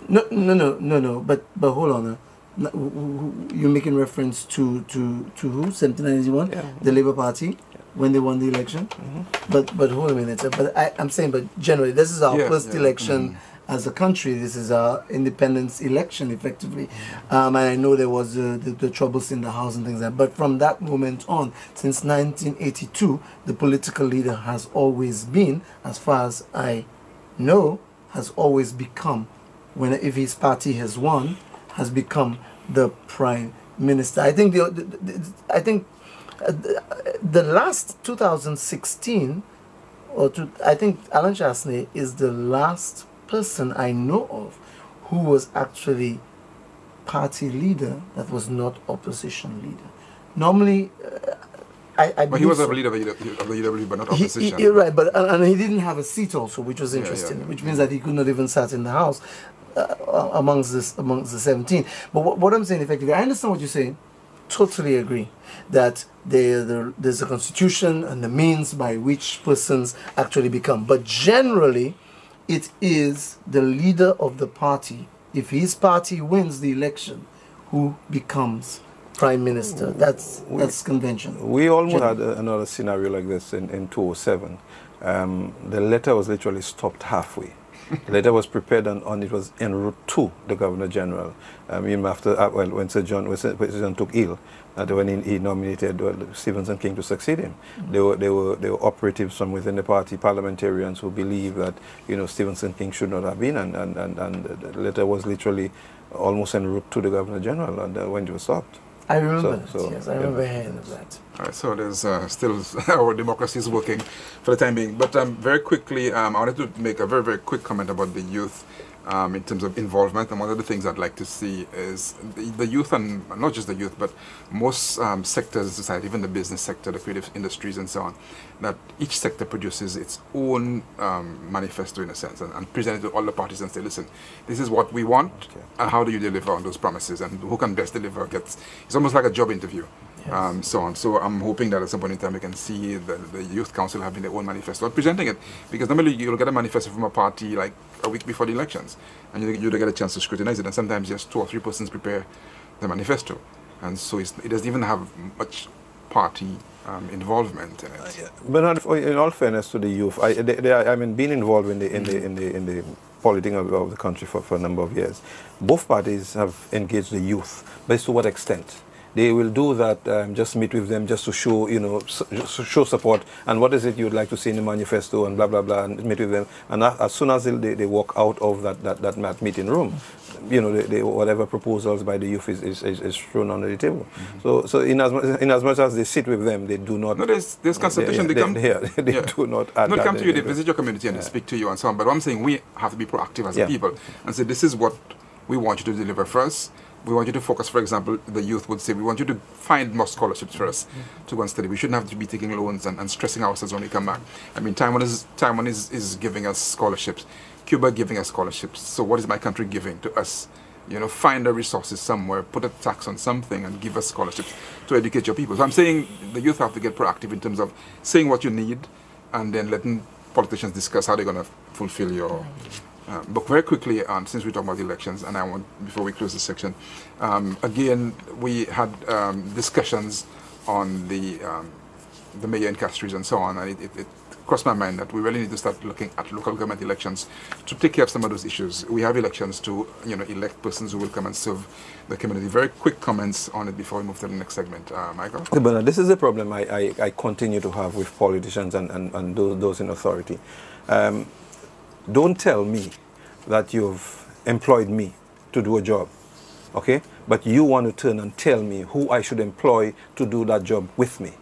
S3: No, but hold on. You're making reference to who? 1791? Yeah. The Labour Party, when they won the election? Mm-hmm. But hold a minute. But I'm saying, but generally, this is our first election as a country. This is our independence election, effectively. And I know there was the troubles in the House and things like that. But from that moment on, since 1982, the political leader has always been, as far as I know, has always become, if his party has won, has become the Prime Minister. I think the last 2016, I think Alan Chasney is the last person I know of who was actually party leader that was not opposition leader. Normally,
S1: but he was a leader of the UWP, but not opposition.
S3: Right, and he didn't have a seat also, which was interesting, which means that he could not even sit in the House. Amongst the 17. But what I'm saying effectively, I understand what you're saying, totally agree that there's a constitution and the means by which persons actually become. But generally, it is the leader of the party, if his party wins the election, who becomes Prime Minister. That's convention.
S2: We almost had another scenario like this in 2007. The letter was literally stopped halfway. The letter was prepared and it was en route to the Governor General. Even after, when Sir John took ill, when he nominated Stevenson King to succeed him, there were operatives from within the party, parliamentarians who believed that Stevenson King should not have been, and the letter was literally almost en route to the Governor General, and when it was stopped.
S3: I remember that, yes. I remember hearing of that.
S1: All right, so there's still our democracy is working for the time being. But very quickly, I wanted to make a very, very quick comment about the youth in terms of involvement. And one of the things I'd like to see is the youth, and not just the youth, but most sectors of society, even the business sector, the creative industries and so on, that each sector produces its own manifesto in a sense and present it to all the parties and say, listen, this is what we want, and how do you deliver on those promises, and who can best deliver it's almost like a job interview. So on. So I'm hoping that at some point in time we can see the Youth Council having their own manifesto, presenting it, because normally you'll get a manifesto from a party like a week before the elections, and you don't get a chance to scrutinize it. And sometimes just 2 or 3 persons prepare the manifesto, and so it doesn't even have much party involvement in it.
S2: But in all fairness to the youth, being involved in the politics of the country for a number of years, both parties have engaged the youth, but it's to what extent? They will do that, just meet with them just to show, show support, and what is it you'd like to see in the manifesto, and blah, blah, blah, and meet with them. And as soon as they walk out of that meeting room, whatever proposals by the youth is thrown on the table. So in as much as they sit with them, they do not...
S1: No, there's consultation. They
S2: do not add
S1: they come to you, they visit your community, and they speak to you, and so on. But I'm saying we have to be proactive as a people, and say, this is what we want you to deliver first. We want you to focus, for example, the youth would say, we want you to find more scholarships for us to go and study. We shouldn't have to be taking loans and stressing ourselves when we come back. I mean, Taiwan is giving us scholarships. Cuba giving us scholarships. So what is my country giving to us? Find the resources somewhere, put a tax on something and give us scholarships to educate your people. So I'm saying the youth have to get proactive in terms of saying what you need and then letting politicians discuss how they're going to fulfill your... But very quickly, since we talk about elections, and I want, before we close this section, again, we had discussions on the mayor in Castries and so on, and it crossed my mind that we really need to start looking at local government elections to take care of some of those issues. We have elections to, elect persons who will come and serve the community. Very quick comments on it before we move to the next segment. Michael?
S2: But this is a problem I continue to have with politicians and those in authority. Don't tell me that you've employed me to do a job, okay? But you want to turn and tell me who I should employ to do that job with me.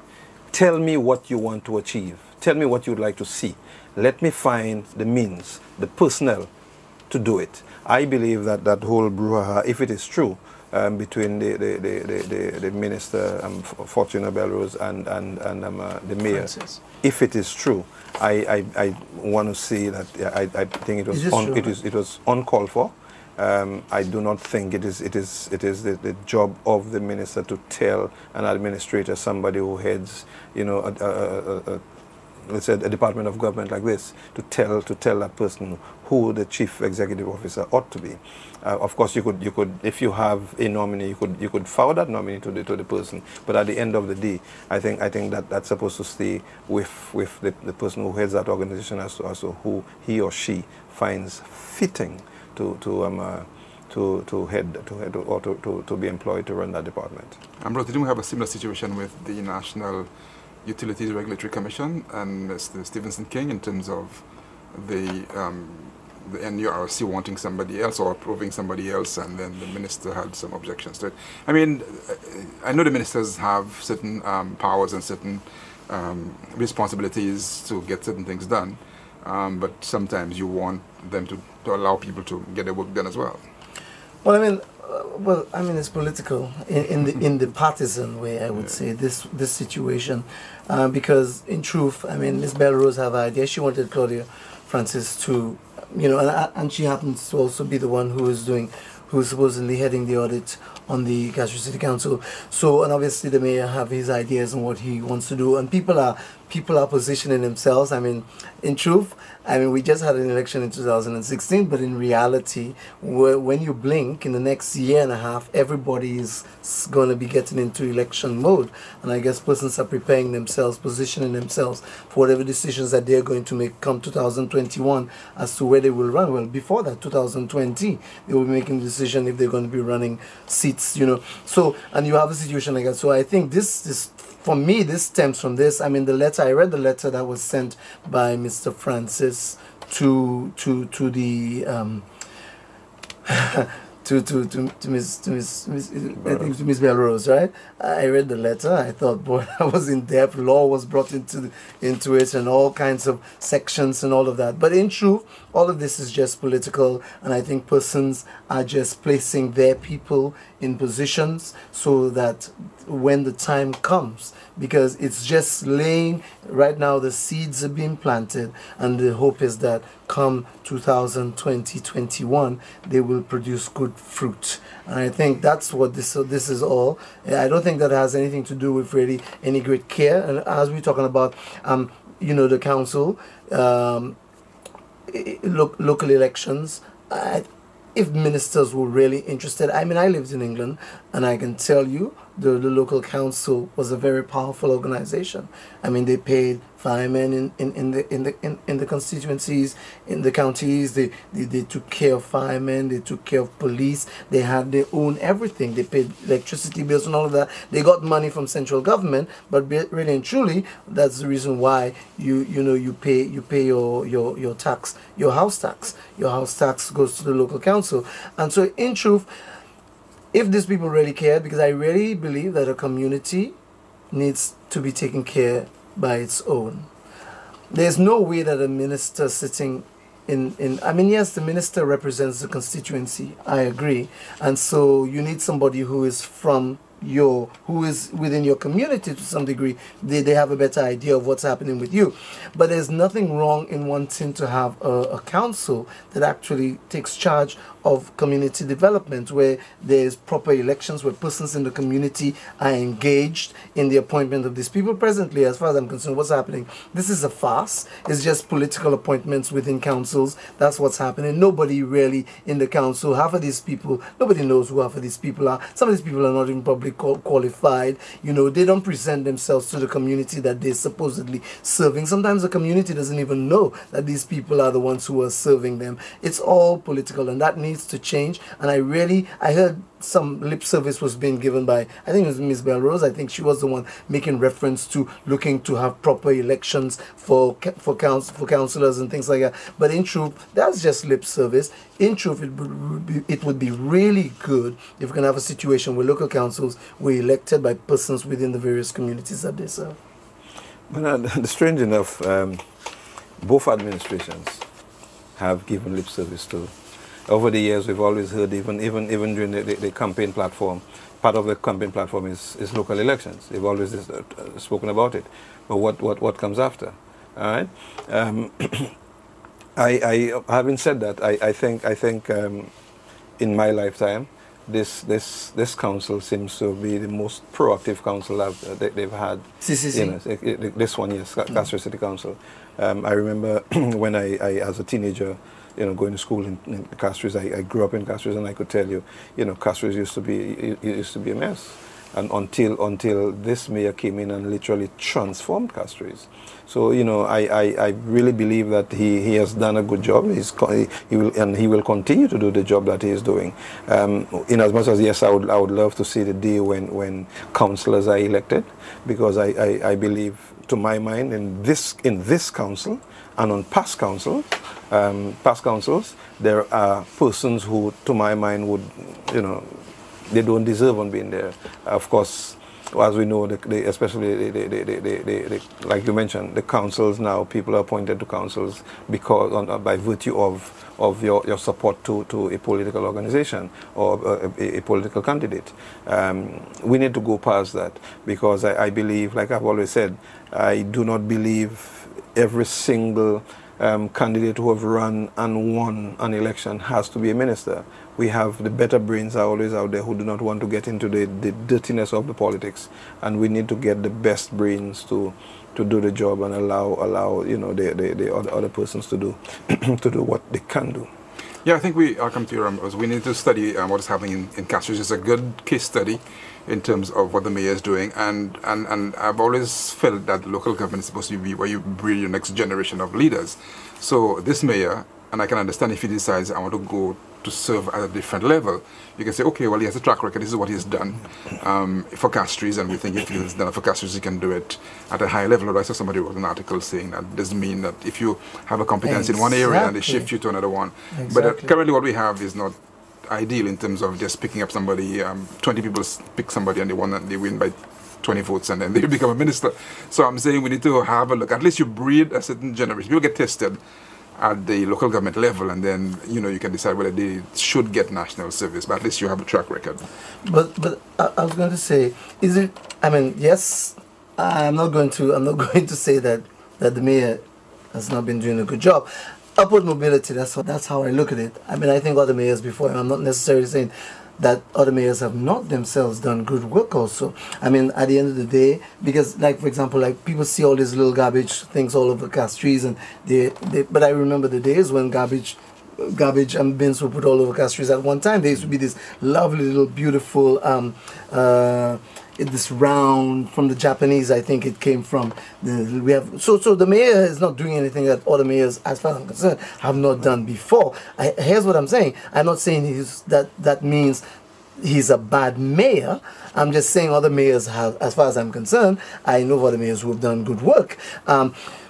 S2: Tell me what you want to achieve. Tell me what you'd like to see. Let me find the means, the personnel to do it. I believe that whole brouhaha, if it is true, between the minister, Fortuna Belrose, and the mayor,
S3: Francis.
S2: If it is true, I want to see that. I think it was uncalled for. I do not think it is the job of the minister to tell an administrator, somebody who heads, let's say a department of government like this, to tell that person who the chief executive officer ought to be. Of course, you could, if you have a nominee, you could forward that nominee to the person. But at the end of the day, I think that's supposed to stay with the person who heads that organization as to who he or she finds fitting to head or to be employed to run that department.
S1: Ambrose, didn't we have a similar situation with the National Utilities Regulatory Commission and Mr. Stevenson King in terms of the NURC wanting somebody else or approving somebody else, and then the minister had some objections to it? I mean, I know the ministers have certain powers and certain responsibilities to get certain things done, but sometimes you want them to allow people to get their work done as well.
S3: Well, I mean, it's political in the partisan way. I would say this situation, because in truth, I mean, Ms. Belrose have an idea. She wanted Claudia Francis to, and she happens to also be the one who's supposedly heading the audit on the Castries City Council. So, and obviously the mayor have his ideas on what he wants to do, and people are positioning themselves. I mean, in truth, we just had an election in 2016, but in reality, when you blink in the next year and a half, everybody is going to be getting into election mode. And I guess persons are preparing themselves, positioning themselves for whatever decisions that they're going to make come 2021 as to where they will run. Well, before that, 2020, they will be making the decision if they're going to be running seats, So, and you have a situation like that. So I think this for me, this stems from this. I mean, I read the letter that was sent by Mr. Francis to the to Miss Belrose, right? I read the letter. I thought, boy, that was in depth. Law was brought into it, and all kinds of sections and all of that. But in truth, all of this is just political, and I think persons are just placing their people in positions so that when the time comes, because it's just laying right now, the seeds are being planted, and the hope is that come 2020-21 they will produce good fruit. And I think that's what this is all. I don't think that has anything to do with really any great care. And as we're talking about the council, local elections. If ministers were really interested, I mean, I lived in England, and I can tell you the local council was a very powerful organization. I mean, they paid firemen in the constituencies, in the counties. They took care of firemen. They took care of police. They had their own everything. They paid electricity bills and all of that. They got money from central government, but really and truly, that's the reason why you pay your tax, your house tax. Your house tax goes to the local council, and so in truth, if these people really cared, because I really believe that a community needs to be taken care by its own. There's no way that a minister sitting I mean, yes, the minister represents the constituency, I agree. And so you need somebody who is who is within your community to some degree. They have a better idea of what's happening with you. But there's nothing wrong in wanting to have a council that actually takes charge of community development, where there's proper elections, where persons in the community are engaged in the appointment of these people. Presently, as far as I'm concerned, what's happening? This is a farce. It's just political appointments within councils. That's what's happening. Nobody really in the council, half of these people, nobody knows who half of these people are. Some of these people are not even probably qualified. They don't present themselves to the community that they're supposedly serving. Sometimes the community doesn't even know that these people are the ones who are serving them. It's all political, and that needs to change. And I heard some lip service was being given by, I think it was Ms. Belrose. I think she was the one making reference to looking to have proper elections for councillors and things like that. But in truth, that's just lip service. In truth, it would be really good if we can have a situation where local councils were elected by persons within the various communities that they serve.
S2: Well, strange enough, both administrations have given lip service to. Over the years, we've always heard, even during the campaign platform, part of the campaign platform is local elections. They've always spoken about it. But what comes after? All right. Having said that, I think in my lifetime, this council seems to be the most proactive council they've had.
S3: CCC.
S2: This one, yes, Castro City Council. I remember when I as a teenager, going to school in Castries. I grew up in Castries, and I could tell you, Castries used to be a mess, and until this mayor came in and literally transformed Castries. So I really believe that he has done a good job. He will continue to do the job that he is doing. In as much as yes, I would love to see the day when councillors are elected, because I believe, to my mind, in this council and on past councils, there are persons who, to my mind, would, they don't deserve on being there. Of course, as we know, especially like you mentioned, the councils now, people are appointed to councils because by virtue of your support to a political organization or a political candidate. We need to go past that, because I believe, like I've always said, I do not believe every single candidate who have run and won an election has to be a minister. We have the better brains are always out there who do not want to get into the dirtiness of the politics, and we need to get the best brains to do the job and allow the other persons to do to do what they can do.
S1: Yeah, I think I'll come to you, we need to study what is happening in Castries. It's a good case study in terms of what the mayor is doing, and I've always felt that local government is supposed to be where you breed your next generation of leaders. So this mayor, and I can understand if he decides I want to go to serve at a different level, you can say, okay, well, he has a track record, this is what he's done for Castries, and we think if he's done it for Castries, he can do it at a high level. I saw somebody wrote an article saying that doesn't mean that if you have a competence in one area and they shift you to another one. But currently what we have is not ideal in terms of just picking up somebody, 20 people pick somebody and they win by 20 votes and then they become a minister. So I'm saying we need to have a look. At least you breed a certain generation. People get tested at the local government level, and then you can decide whether they should get national service, but at least you have a track record.
S3: But I was going to say, is it? I mean, yes, I'm not going to say that the mayor has not been doing a good job. Upward mobility, that's how I look at it. I mean, I think other mayors before him, I'm not necessarily saying that other mayors have not themselves done good work also. I mean, at the end of the day, because like, for example, like people see all these little garbage things all over Castries, and but I remember the days when garbage and bins were put all over Castries at one time. There used to be this lovely little beautiful this round from the Japanese, I think it came from. So the mayor is not doing anything that other mayors, as far as I'm concerned, have not done before. Here's what I'm saying. I'm not saying that means he's a bad mayor. I'm just saying other mayors have, as far as I'm concerned, I know other mayors who have done good work.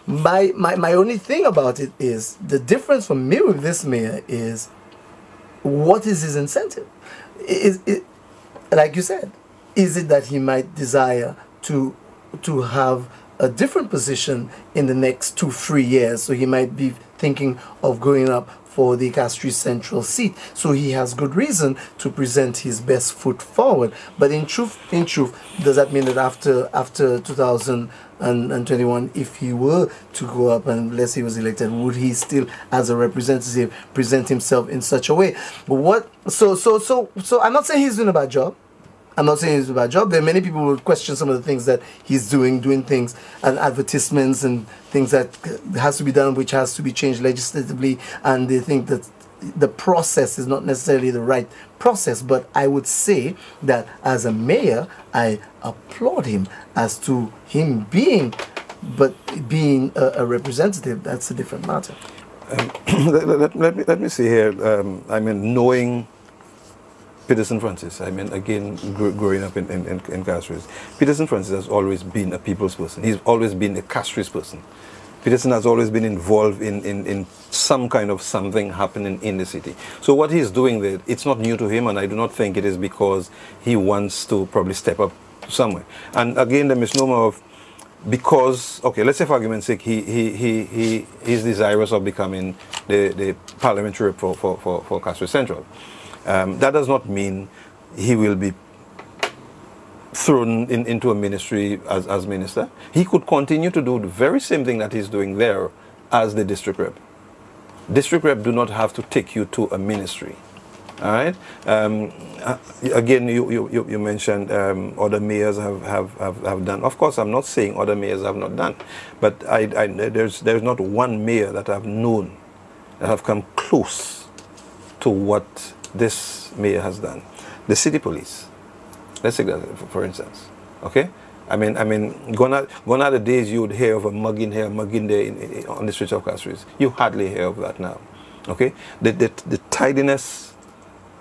S3: My only thing about it is the difference for me with this mayor is what is his incentive? Like you said, is it that he might desire to have a different position in the next 2-3 years? So he might be thinking of going up for the Castries Central seat. So he has good reason to present his best foot forward. But in truth, does that mean that after 2021, if he were to go up and let's say he was elected, would he still, as a representative, present himself in such a way? But so I'm not saying he's doing a bad job. I'm not saying it's a bad job. There are many people who will question some of the things that he's doing things and advertisements and things that has to be done, which has to be changed legislatively, and they think that the process is not necessarily the right process. But I would say that as a mayor, I applaud him as to him being a representative. That's a different matter.
S2: Let me see here. I mean, knowing Peterson Francis, I mean, again, growing up in Castries, Peterson Francis has always been a people's person. He's always been a Castries person. Peterson has always been involved in some kind of something happening in the city. So what he's doing there, it's not new to him, and I do not think it is because he wants to probably step up somewhere. And again, the misnomer of because, okay, let's say for argument's sake, he's desirous of becoming the parliamentary rep for Castries Central. That does not mean he will be thrown into a ministry as minister. He could continue to do the very same thing that he's doing there as the district rep. District rep do not have to take you to a ministry. All right. Again, you mentioned other mayors have done. Of course, I'm not saying other mayors have not done, but there's not one mayor that I've known that have come close to what this mayor has done. The city police. Let's take that for instance. Okay. I mean, gone are the days you would hear of a mugging here, mugging there on the streets of Castries. You hardly hear of that now. Okay. The tidiness.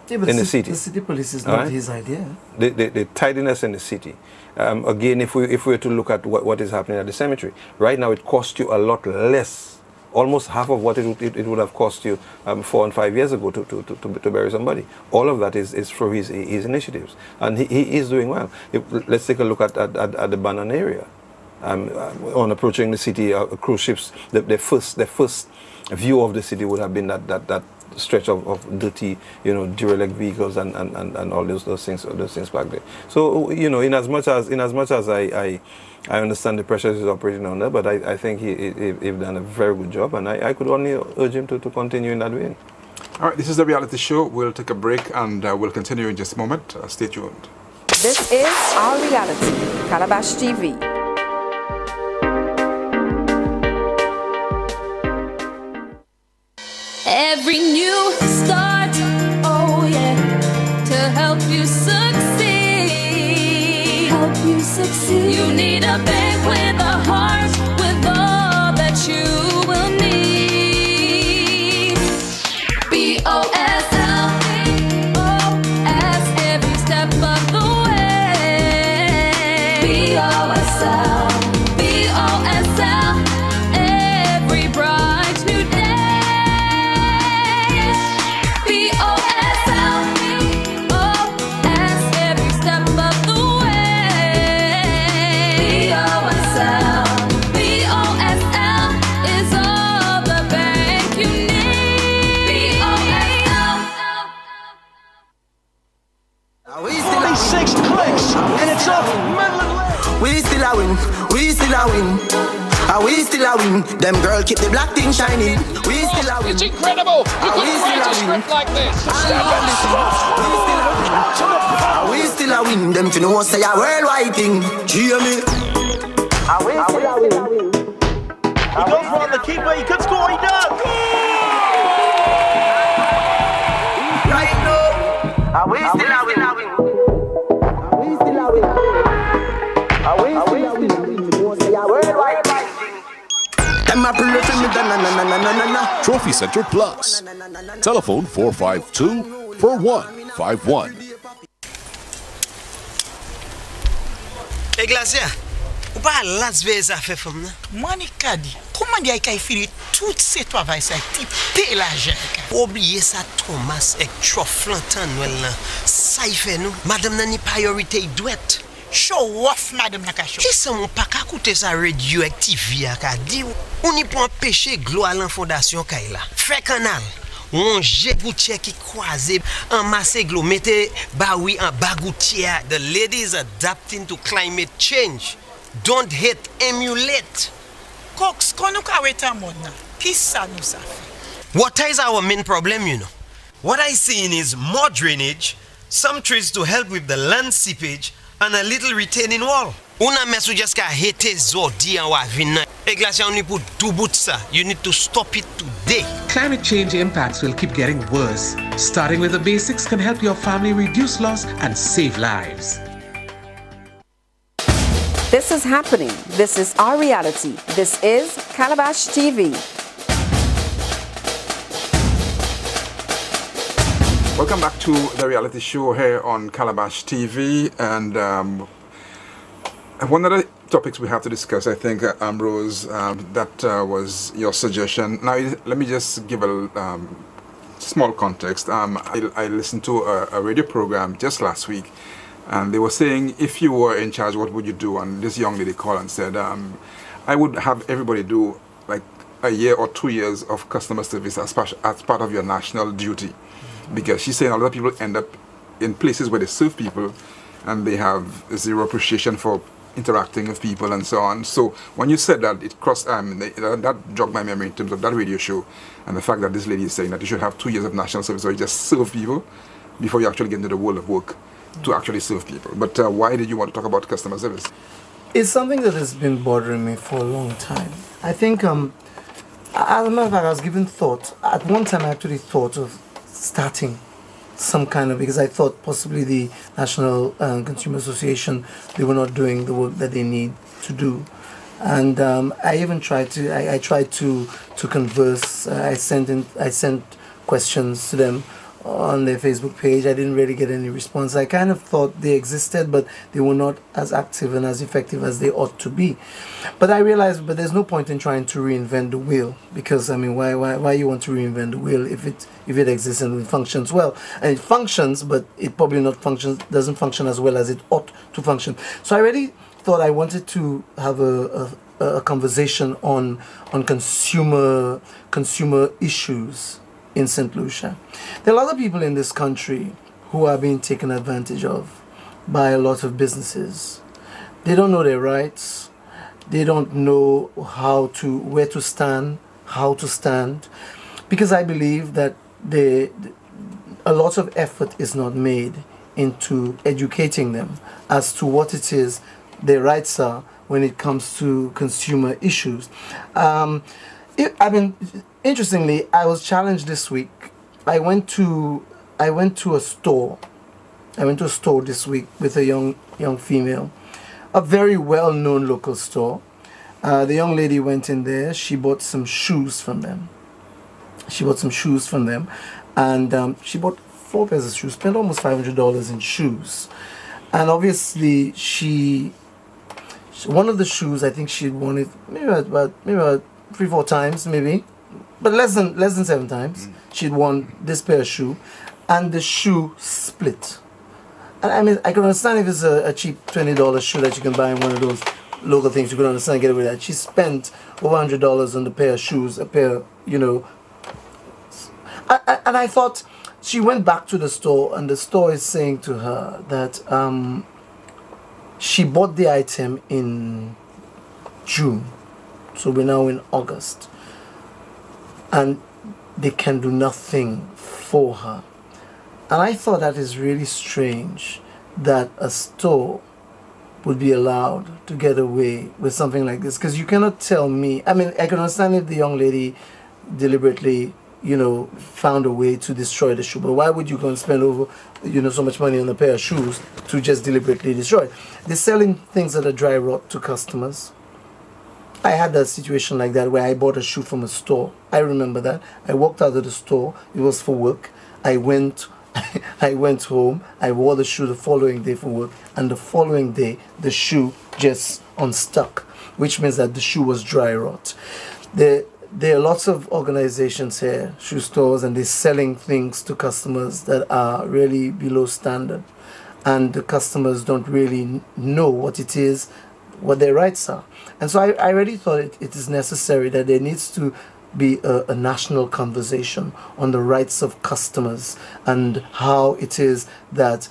S3: Yeah, but
S2: in the city.
S3: The city police is not his idea.
S2: The tidiness in the city. Again, if we were to look at what is happening at the cemetery, right now it costs you a lot less, almost half of what it would have cost you 4 and 5 years ago to bury somebody. All of that is through his initiatives, and he is doing well. Let's take a look at the Bannon area. On approaching the city, cruise ships, the first view of the city would have been that stretch of dirty, derelict vehicles and all those things back there. So in as much as I understand the pressures he's operating under, but I think he's done a very good job, and I could only urge him to continue in that way.
S1: All right, this is the reality show. We'll take a break and we'll continue in just a moment. Stay tuned.
S4: This is Our Reality, Calabash TV.
S21: Every new start, oh yeah, to help you succeed. You need a bank with a heart, with all that you will need. BOSL, OS every step of the way. BOSL, BOSL, every bright new day.
S22: We still a win. Them girl keep the black thing shining. We still a win.
S23: It's incredible. You couldn't write a script like this.
S22: We still a win. Are we still a win? Them you know say a worldwide thing. Hear me? Are we still a win?
S5: He goes for the keeper. He could score. He does.
S22: Right now. Are we still a win? Are we still a win? Are we still a win? You know say a worldwide thing. Them a pray for me. Na.
S6: Trophy Center Plus. Telephone 452-4151.
S23: Hey Glacia, ou pas las vezes a fait femme?
S24: Monica dit, comment dire qu'il fait tout ce travail ça type l'argent?
S23: Oubliez ça Thomas et Troflantan là. Ça y fait nous. Madame n'a ni priorité douette.
S24: Show off madame Nakacho.
S23: Qui ça mon pas qu'à coûter ça radioactive à ka dit on y pour empêcher glo à l'infondation Kaila. Fait canal. On jégoutier qui croisé en masse glo mettez baoui en bagoutière. The ladies adapting to climate change. Don't hate, emulate.
S24: Cox, qu'on nous kaweta modna. Qui ça nous ça fait?
S23: Water is our main problem, you know.
S25: What I seen is more drainage, some trees to help with the land seepage, and a little retaining wall.
S23: Una mesu just ka hate zodi an wa vina. E glacia on put two boots. You need to stop it today.
S26: Climate change impacts will keep getting worse. Starting with the basics can help your family reduce loss and save lives.
S4: This is happening. This is our reality. This is Calabash TV.
S1: Welcome back to the reality show here on Calabash TV, and one of the topics we have to discuss, I think, Ambrose, that was your suggestion. Now, let me just give a small context. I listened to a radio program just last week, and they were saying, if you were in charge, what would you do? And this young lady called and said, I would have everybody do like a year or 2 years of customer service as part of your national duty. Because she's saying a lot of people end up in places where they serve people and they have zero appreciation for interacting with people and so on. So when you said that, it crossed, that jogged my memory in terms of that radio show and the fact that this lady is saying that you should have 2 years of national service where you just serve people before you actually get into the world of work to actually serve people. But why did you want to talk about customer service?
S3: It's something that has been bothering me for a long time. I think, as a matter of fact, I was given thought. At one time, I actually thought of starting some kind of, because I thought possibly the National Consumer Association, they were not doing the work that they need to do. And I even tried to converse. I sent questions to them on their Facebook page. I didn't really get any response. I kind of thought they existed, but they were not as active and as effective as they ought to be. But I realized, but there's no point in trying to reinvent the wheel, because I mean, why you want to reinvent the wheel if it exists and it functions well? And it functions, but it probably doesn't function as well as it ought to function. So I really thought I wanted to have a conversation on consumer issues in St. Lucia. There are a lot of people in this country who are being taken advantage of by a lot of businesses. They don't know their rights. They don't know where to stand, how to stand, because I believe that a lot of effort is not made into educating them as to what it is their rights are when it comes to consumer issues. Interestingly, I was challenged this week. I went to a store. I went to a store this week with a young female, a very well-known local store. The young lady went in there. She bought some shoes from them. And she bought 4 pairs of shoes. Spent almost $500 in shoes. And obviously, one of the shoes, I think she'd worn it maybe about 3-4 times, maybe. But less than 7 times, she'd worn this pair of shoe, and the shoe split. And I mean, I can understand if it's a cheap $20 shoe that you can buy in one of those local things. You can understand, get away with that. She spent over $100 on the pair of shoes, a pair, And I thought, she went back to the store, and the store is saying to her that she bought the item in June, so we're now in August. And they can do nothing for her. And I thought that is really strange that a store would be allowed to get away with something like this. Because you cannot tell me, I mean, I can understand if the young lady deliberately, found a way to destroy the shoe. But why would you go and spend over, so much money on a pair of shoes to just deliberately destroy it? They're selling things that are dry rot to customers. I had a situation like that where I bought a shoe from a store. I remember that. I walked out of the store. It was for work. I went home. I wore the shoe the following day for work. And the following day, the shoe just unstuck, which means that the shoe was dry rot. There are lots of organizations here, shoe stores, and they're selling things to customers that are really below standard. And the customers don't really know what it is, what their rights are. And so I really thought it is necessary that there needs to be a national conversation on the rights of customers and how it is that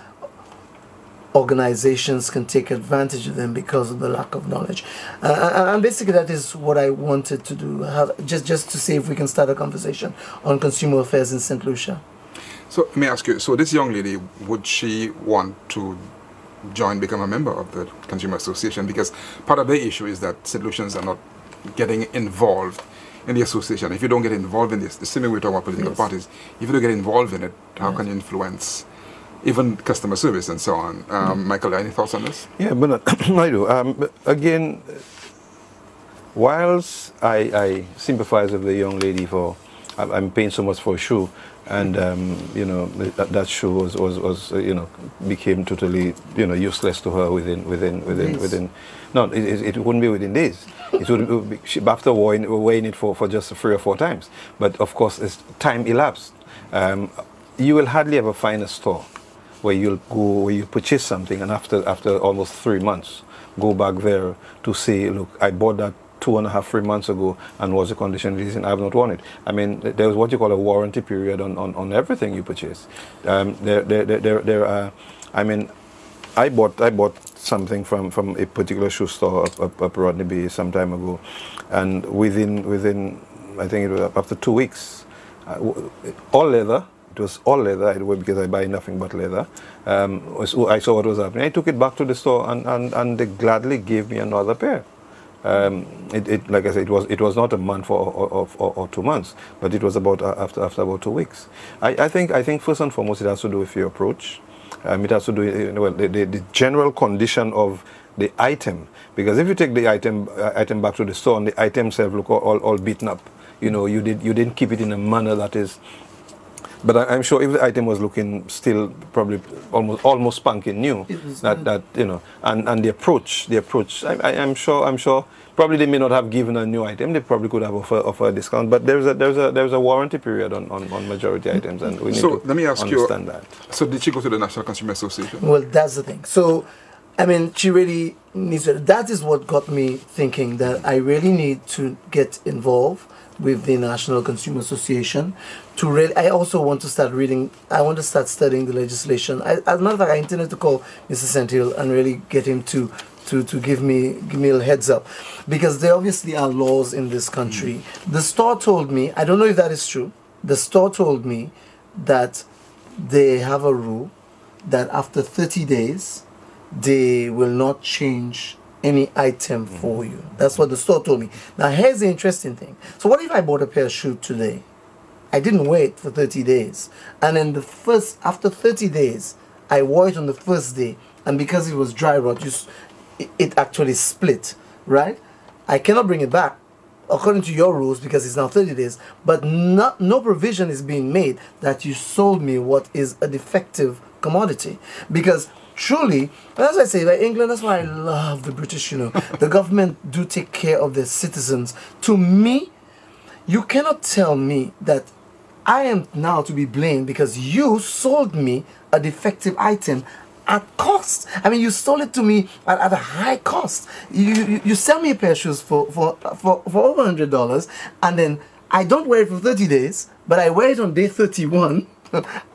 S3: organizations can take advantage of them because of the lack of knowledge. And basically that is what I wanted to do, just to see if we can start a conversation on consumer affairs in St. Lucia.
S1: So let me ask you, so this young lady, would she want to become a member of the Consumer Association? Because part of the issue is that St. Lucians are not getting involved in the association. If you don't get involved in this, the same way we're talking about political parties, if you don't get involved in it, how can you influence even customer service and so on? Michael, any thoughts on this?
S2: Yeah, but I do. Again, whilst I sympathize with the young lady for, I'm paying so much for a shoe, and that shoe was became totally useless to her within. No, it wouldn't be within days. It would be, after wearing it for just 3 or 4 times. But of course, as time elapsed, you will hardly ever find a store where you purchase something, and after almost 3 months, go back there to say, look, I bought that 2.5, 3 months ago, and was the condition reason I have not worn it. I mean, there was what you call a warranty period on everything you purchase. There are, I mean, I bought something from a particular shoe store up Rodney Bay some time ago, and within I think it was after 2 weeks, all leather. It was all leather, because I buy nothing but leather. I saw what was happening. I took it back to the store, and they gladly gave me another pair. Like I said, it was not a month or 2 months, but it was about after about 2 weeks. I think first and foremost it has to do with your approach. It has to do with the general condition of the item, because if you take the item back to the store and the item itself look all beaten up, you didn't keep it in a manner that is. But I'm sure if the item was looking still probably almost spanking new, and the approach, I'm sure probably they may not have given a new item. They probably could have offer a discount. But there's a warranty period on majority items, and we need to
S1: let me ask
S2: understand
S1: you,
S2: that.
S1: So did she go to the National Consumer Association?
S3: Well, that's the thing. So, I mean, she really needs to. That is what got me thinking that I really need to get involved with the National Consumer Association. I also want to start reading. I want to start studying the legislation. As a matter of fact, I intended to call Mr. Sentil and really get him to give me a heads up, because there obviously are laws in this country. The store told me, I don't know if that is true. The store told me that they have a rule that after 30 days, they will not change any item for you. That's what the store told me. Now here's the interesting thing. So what if I bought a pair of shoes today? I didn't wait for 30 days. And then after 30 days, I wore it on the first day. And because it was dry rot, it actually split, right? I cannot bring it back according to your rules because it's now 30 days. But no provision is being made that you sold me what is a defective commodity. Because truly, as I say, like England, that's why I love the British, the government do take care of their citizens. To me, you cannot tell me that I am now to be blamed because you sold me a defective item at cost. I mean, you sold it to me at a high cost. You sell me a pair of shoes for over $100, and then I don't wear it for 30 days, but I wear it on day 31,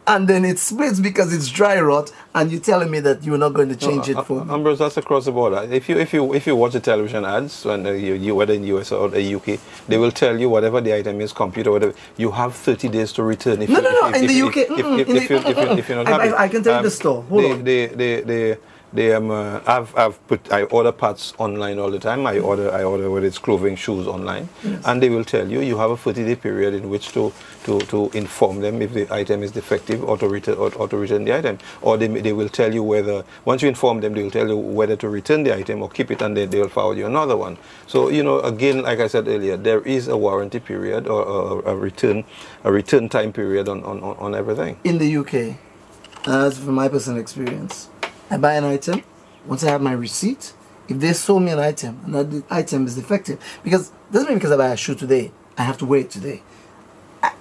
S3: and then it splits because it's dry rot, and you're telling me that you're not going to change it for me.
S2: Ambrose, that's across the board. If you watch the television ads, when you whether in US or the UK, they will tell you whatever the item is, computer, whatever, you have 30 days to return. If
S3: in the UK,
S2: if you're not happy.
S3: I can tell you the store. Hold on.
S2: I order parts online all the time. I order whether it's clothing, shoes online, and they will tell you have a 30-day period in which to inform them if the item is defective or to return the item, or they will tell you whether, once you inform them, they will tell you whether to return the item or keep it, and they will forward you another one. So again, like I said earlier, there is a warranty period or a return time period on everything.
S3: In the UK, as from my personal experience, I buy an item, once I have my receipt, if they sold me an item and that the item is defective, because it doesn't mean because I buy a shoe today, I have to wear it today.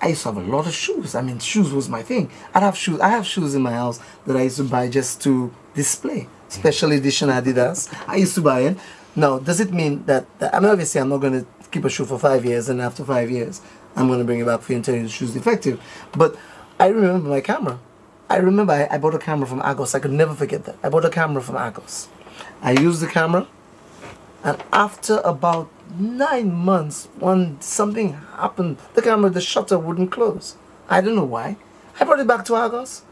S3: I used to have a lot of shoes. I mean, shoes was my thing. I have shoes in my house that I used to buy just to display. Special edition Adidas. I used to buy it. Now, does it mean that I mean, obviously I'm not going to keep a shoe for 5 years and after 5 years I'm going to bring it back for you and tell you the shoe's defective. But I remember my camera. I remember I bought a camera from Argos. I could never forget that. I bought a camera from Argos. I used the camera, and after about 9 months, when something happened, the shutter wouldn't close. I don't know why. I brought it back to Argos.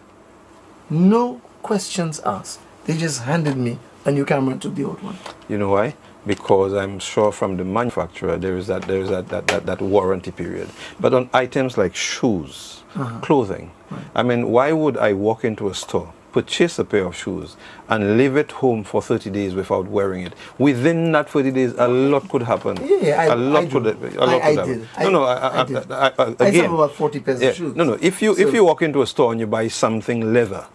S3: No questions asked. They just handed me a new camera and took the old one.
S2: You know why? Because I'm sure from the manufacturer there is that warranty period. But on items like shoes, clothing, I mean, why would I walk into a store, purchase a pair of shoes, and leave it home for 30 days without wearing it? Within that 30 days, a lot could happen.
S3: I did.
S2: I
S3: have about 40 pairs of shoes.
S2: If you walk into a store and you buy something leather,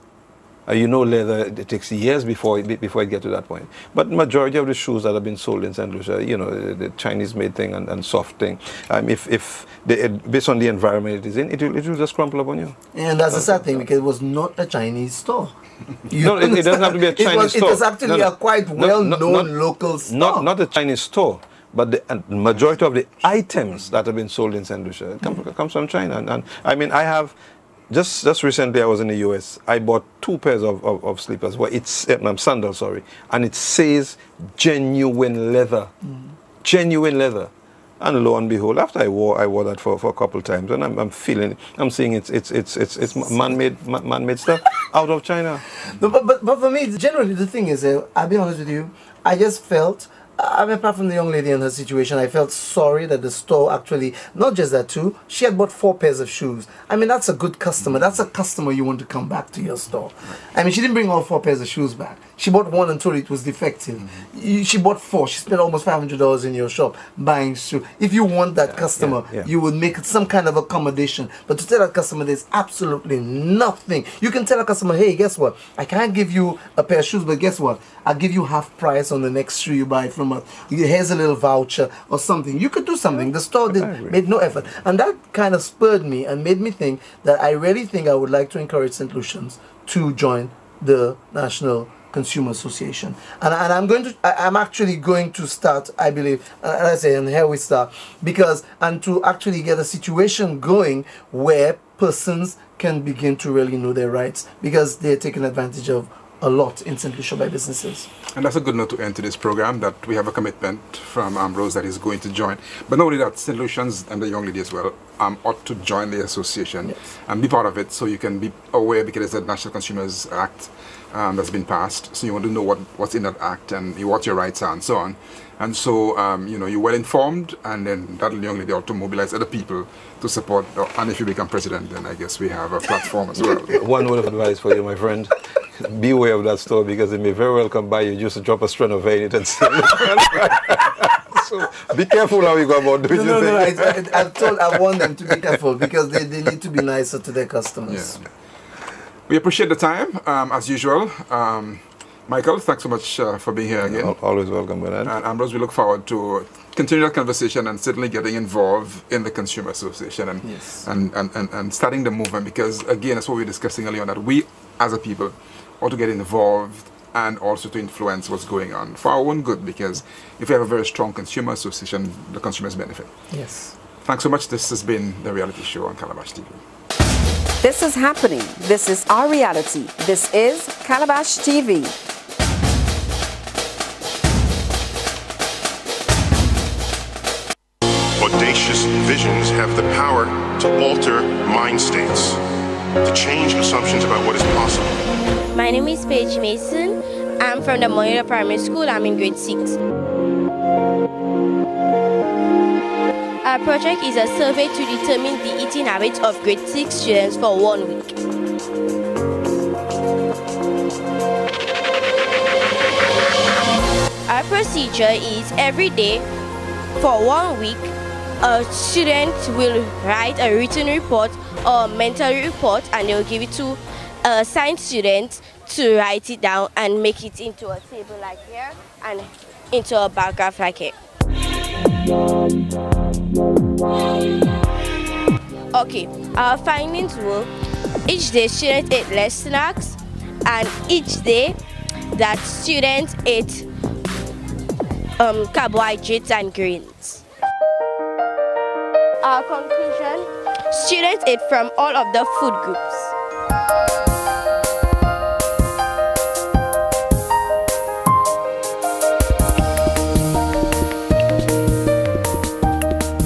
S2: leather, it takes years before it gets to that point. But majority of the shoes that have been sold in St. Lucia, the Chinese-made thing and soft thing, based on the environment it is in, it will just crumple up on you.
S3: And that's the sad thing, because it was not a Chinese store.
S2: It doesn't have to be a Chinese store.
S3: It was actually a quite well-known local store.
S2: Not a Chinese store. But the majority of the items that have been sold in St. Lucia comes from China. And I mean, I have... Just recently, I was in the US. I bought 2 pairs of slippers. Well, it's sandals, sorry, and it says genuine leather, genuine leather. And lo and behold, after I wore that for a couple of times, and I'm seeing it's man-made stuff out of China.
S3: No, but for me, generally the thing is, I'll be honest with you, I just felt. I mean, apart from the young lady and her situation, I felt sorry that the store actually, not just that too, she had bought 4 pairs of shoes. I mean, that's a good customer. That's a customer you want to come back to your store. I mean, she didn't bring all 4 pairs of shoes back. She bought one and told it was defective. She bought 4. She spent almost $500 in your shop buying shoes. If you want that customer, you would make some kind of accommodation. But to tell that customer there's absolutely nothing. You can tell a customer, hey, guess what? I can't give you a pair of shoes, but guess what? I'll give you half price on the next shoe you buy from us. Here's a little voucher or something. You could do something. The store made no effort. And that kind of spurred me and made me think that I really think I would like to encourage St. Lucians to join the National Consumer Association. And I'm actually going to start, I believe, and here we start, and to actually get a situation going where persons can begin to really know their rights, because they're taken advantage of a lot in St. Lucia by businesses.
S1: And that's a good note to end today's program, that we have a commitment from Ambrose that he's going to join. But not only that, St. Lucians and the young lady as well ought to join the association and be part of it, so you can be aware, because there's a National Consumers Act that's been passed, so you want to know what's in that act and what your rights are and so on. And so, you're well informed, and then that young lady ought to mobilize other people to support. And if you become president, then I guess we have a platform as well.
S2: One word of advice for you, my friend. Beware of that store, because it may very well come by you just to drop a strand of hair in it and sell it. So be careful how you go about doing it.
S3: I want them to be careful, because they need to be nicer to their customers.
S1: Yeah. We appreciate the time, as usual. Michael, thanks so much for being here again.
S2: Always welcome, Bernard.
S1: And Ambrose, we look forward to continue that conversation and certainly getting involved in the Consumer Association and starting the movement, because again, that's what we were discussing earlier on, that we as a people ought to get involved and also to influence what's going on for our own good, because if we have a very strong Consumer Association, the consumers benefit.
S3: Yes.
S1: Thanks so much. This has been The Reality Show on Calabash TV.
S4: This is happening. This is our reality. This is Calabash TV.
S11: Audacious visions have the power to alter mind states, to change assumptions about what is possible.
S14: My name is Paige Mason. I'm from the Moira Primary School. I'm in grade 6. Our project is a survey to determine the eating habits of grade 6 students for 1 week. Our procedure is every day for 1 week, a student will write a written report or mental report, and they will give it to a science student to write it down and make it into a table like here and into a bar graph like here. Okay, our findings were each day students ate less snacks, and each day that students ate carbohydrates and grains. Our conclusion, students ate from all of the food groups.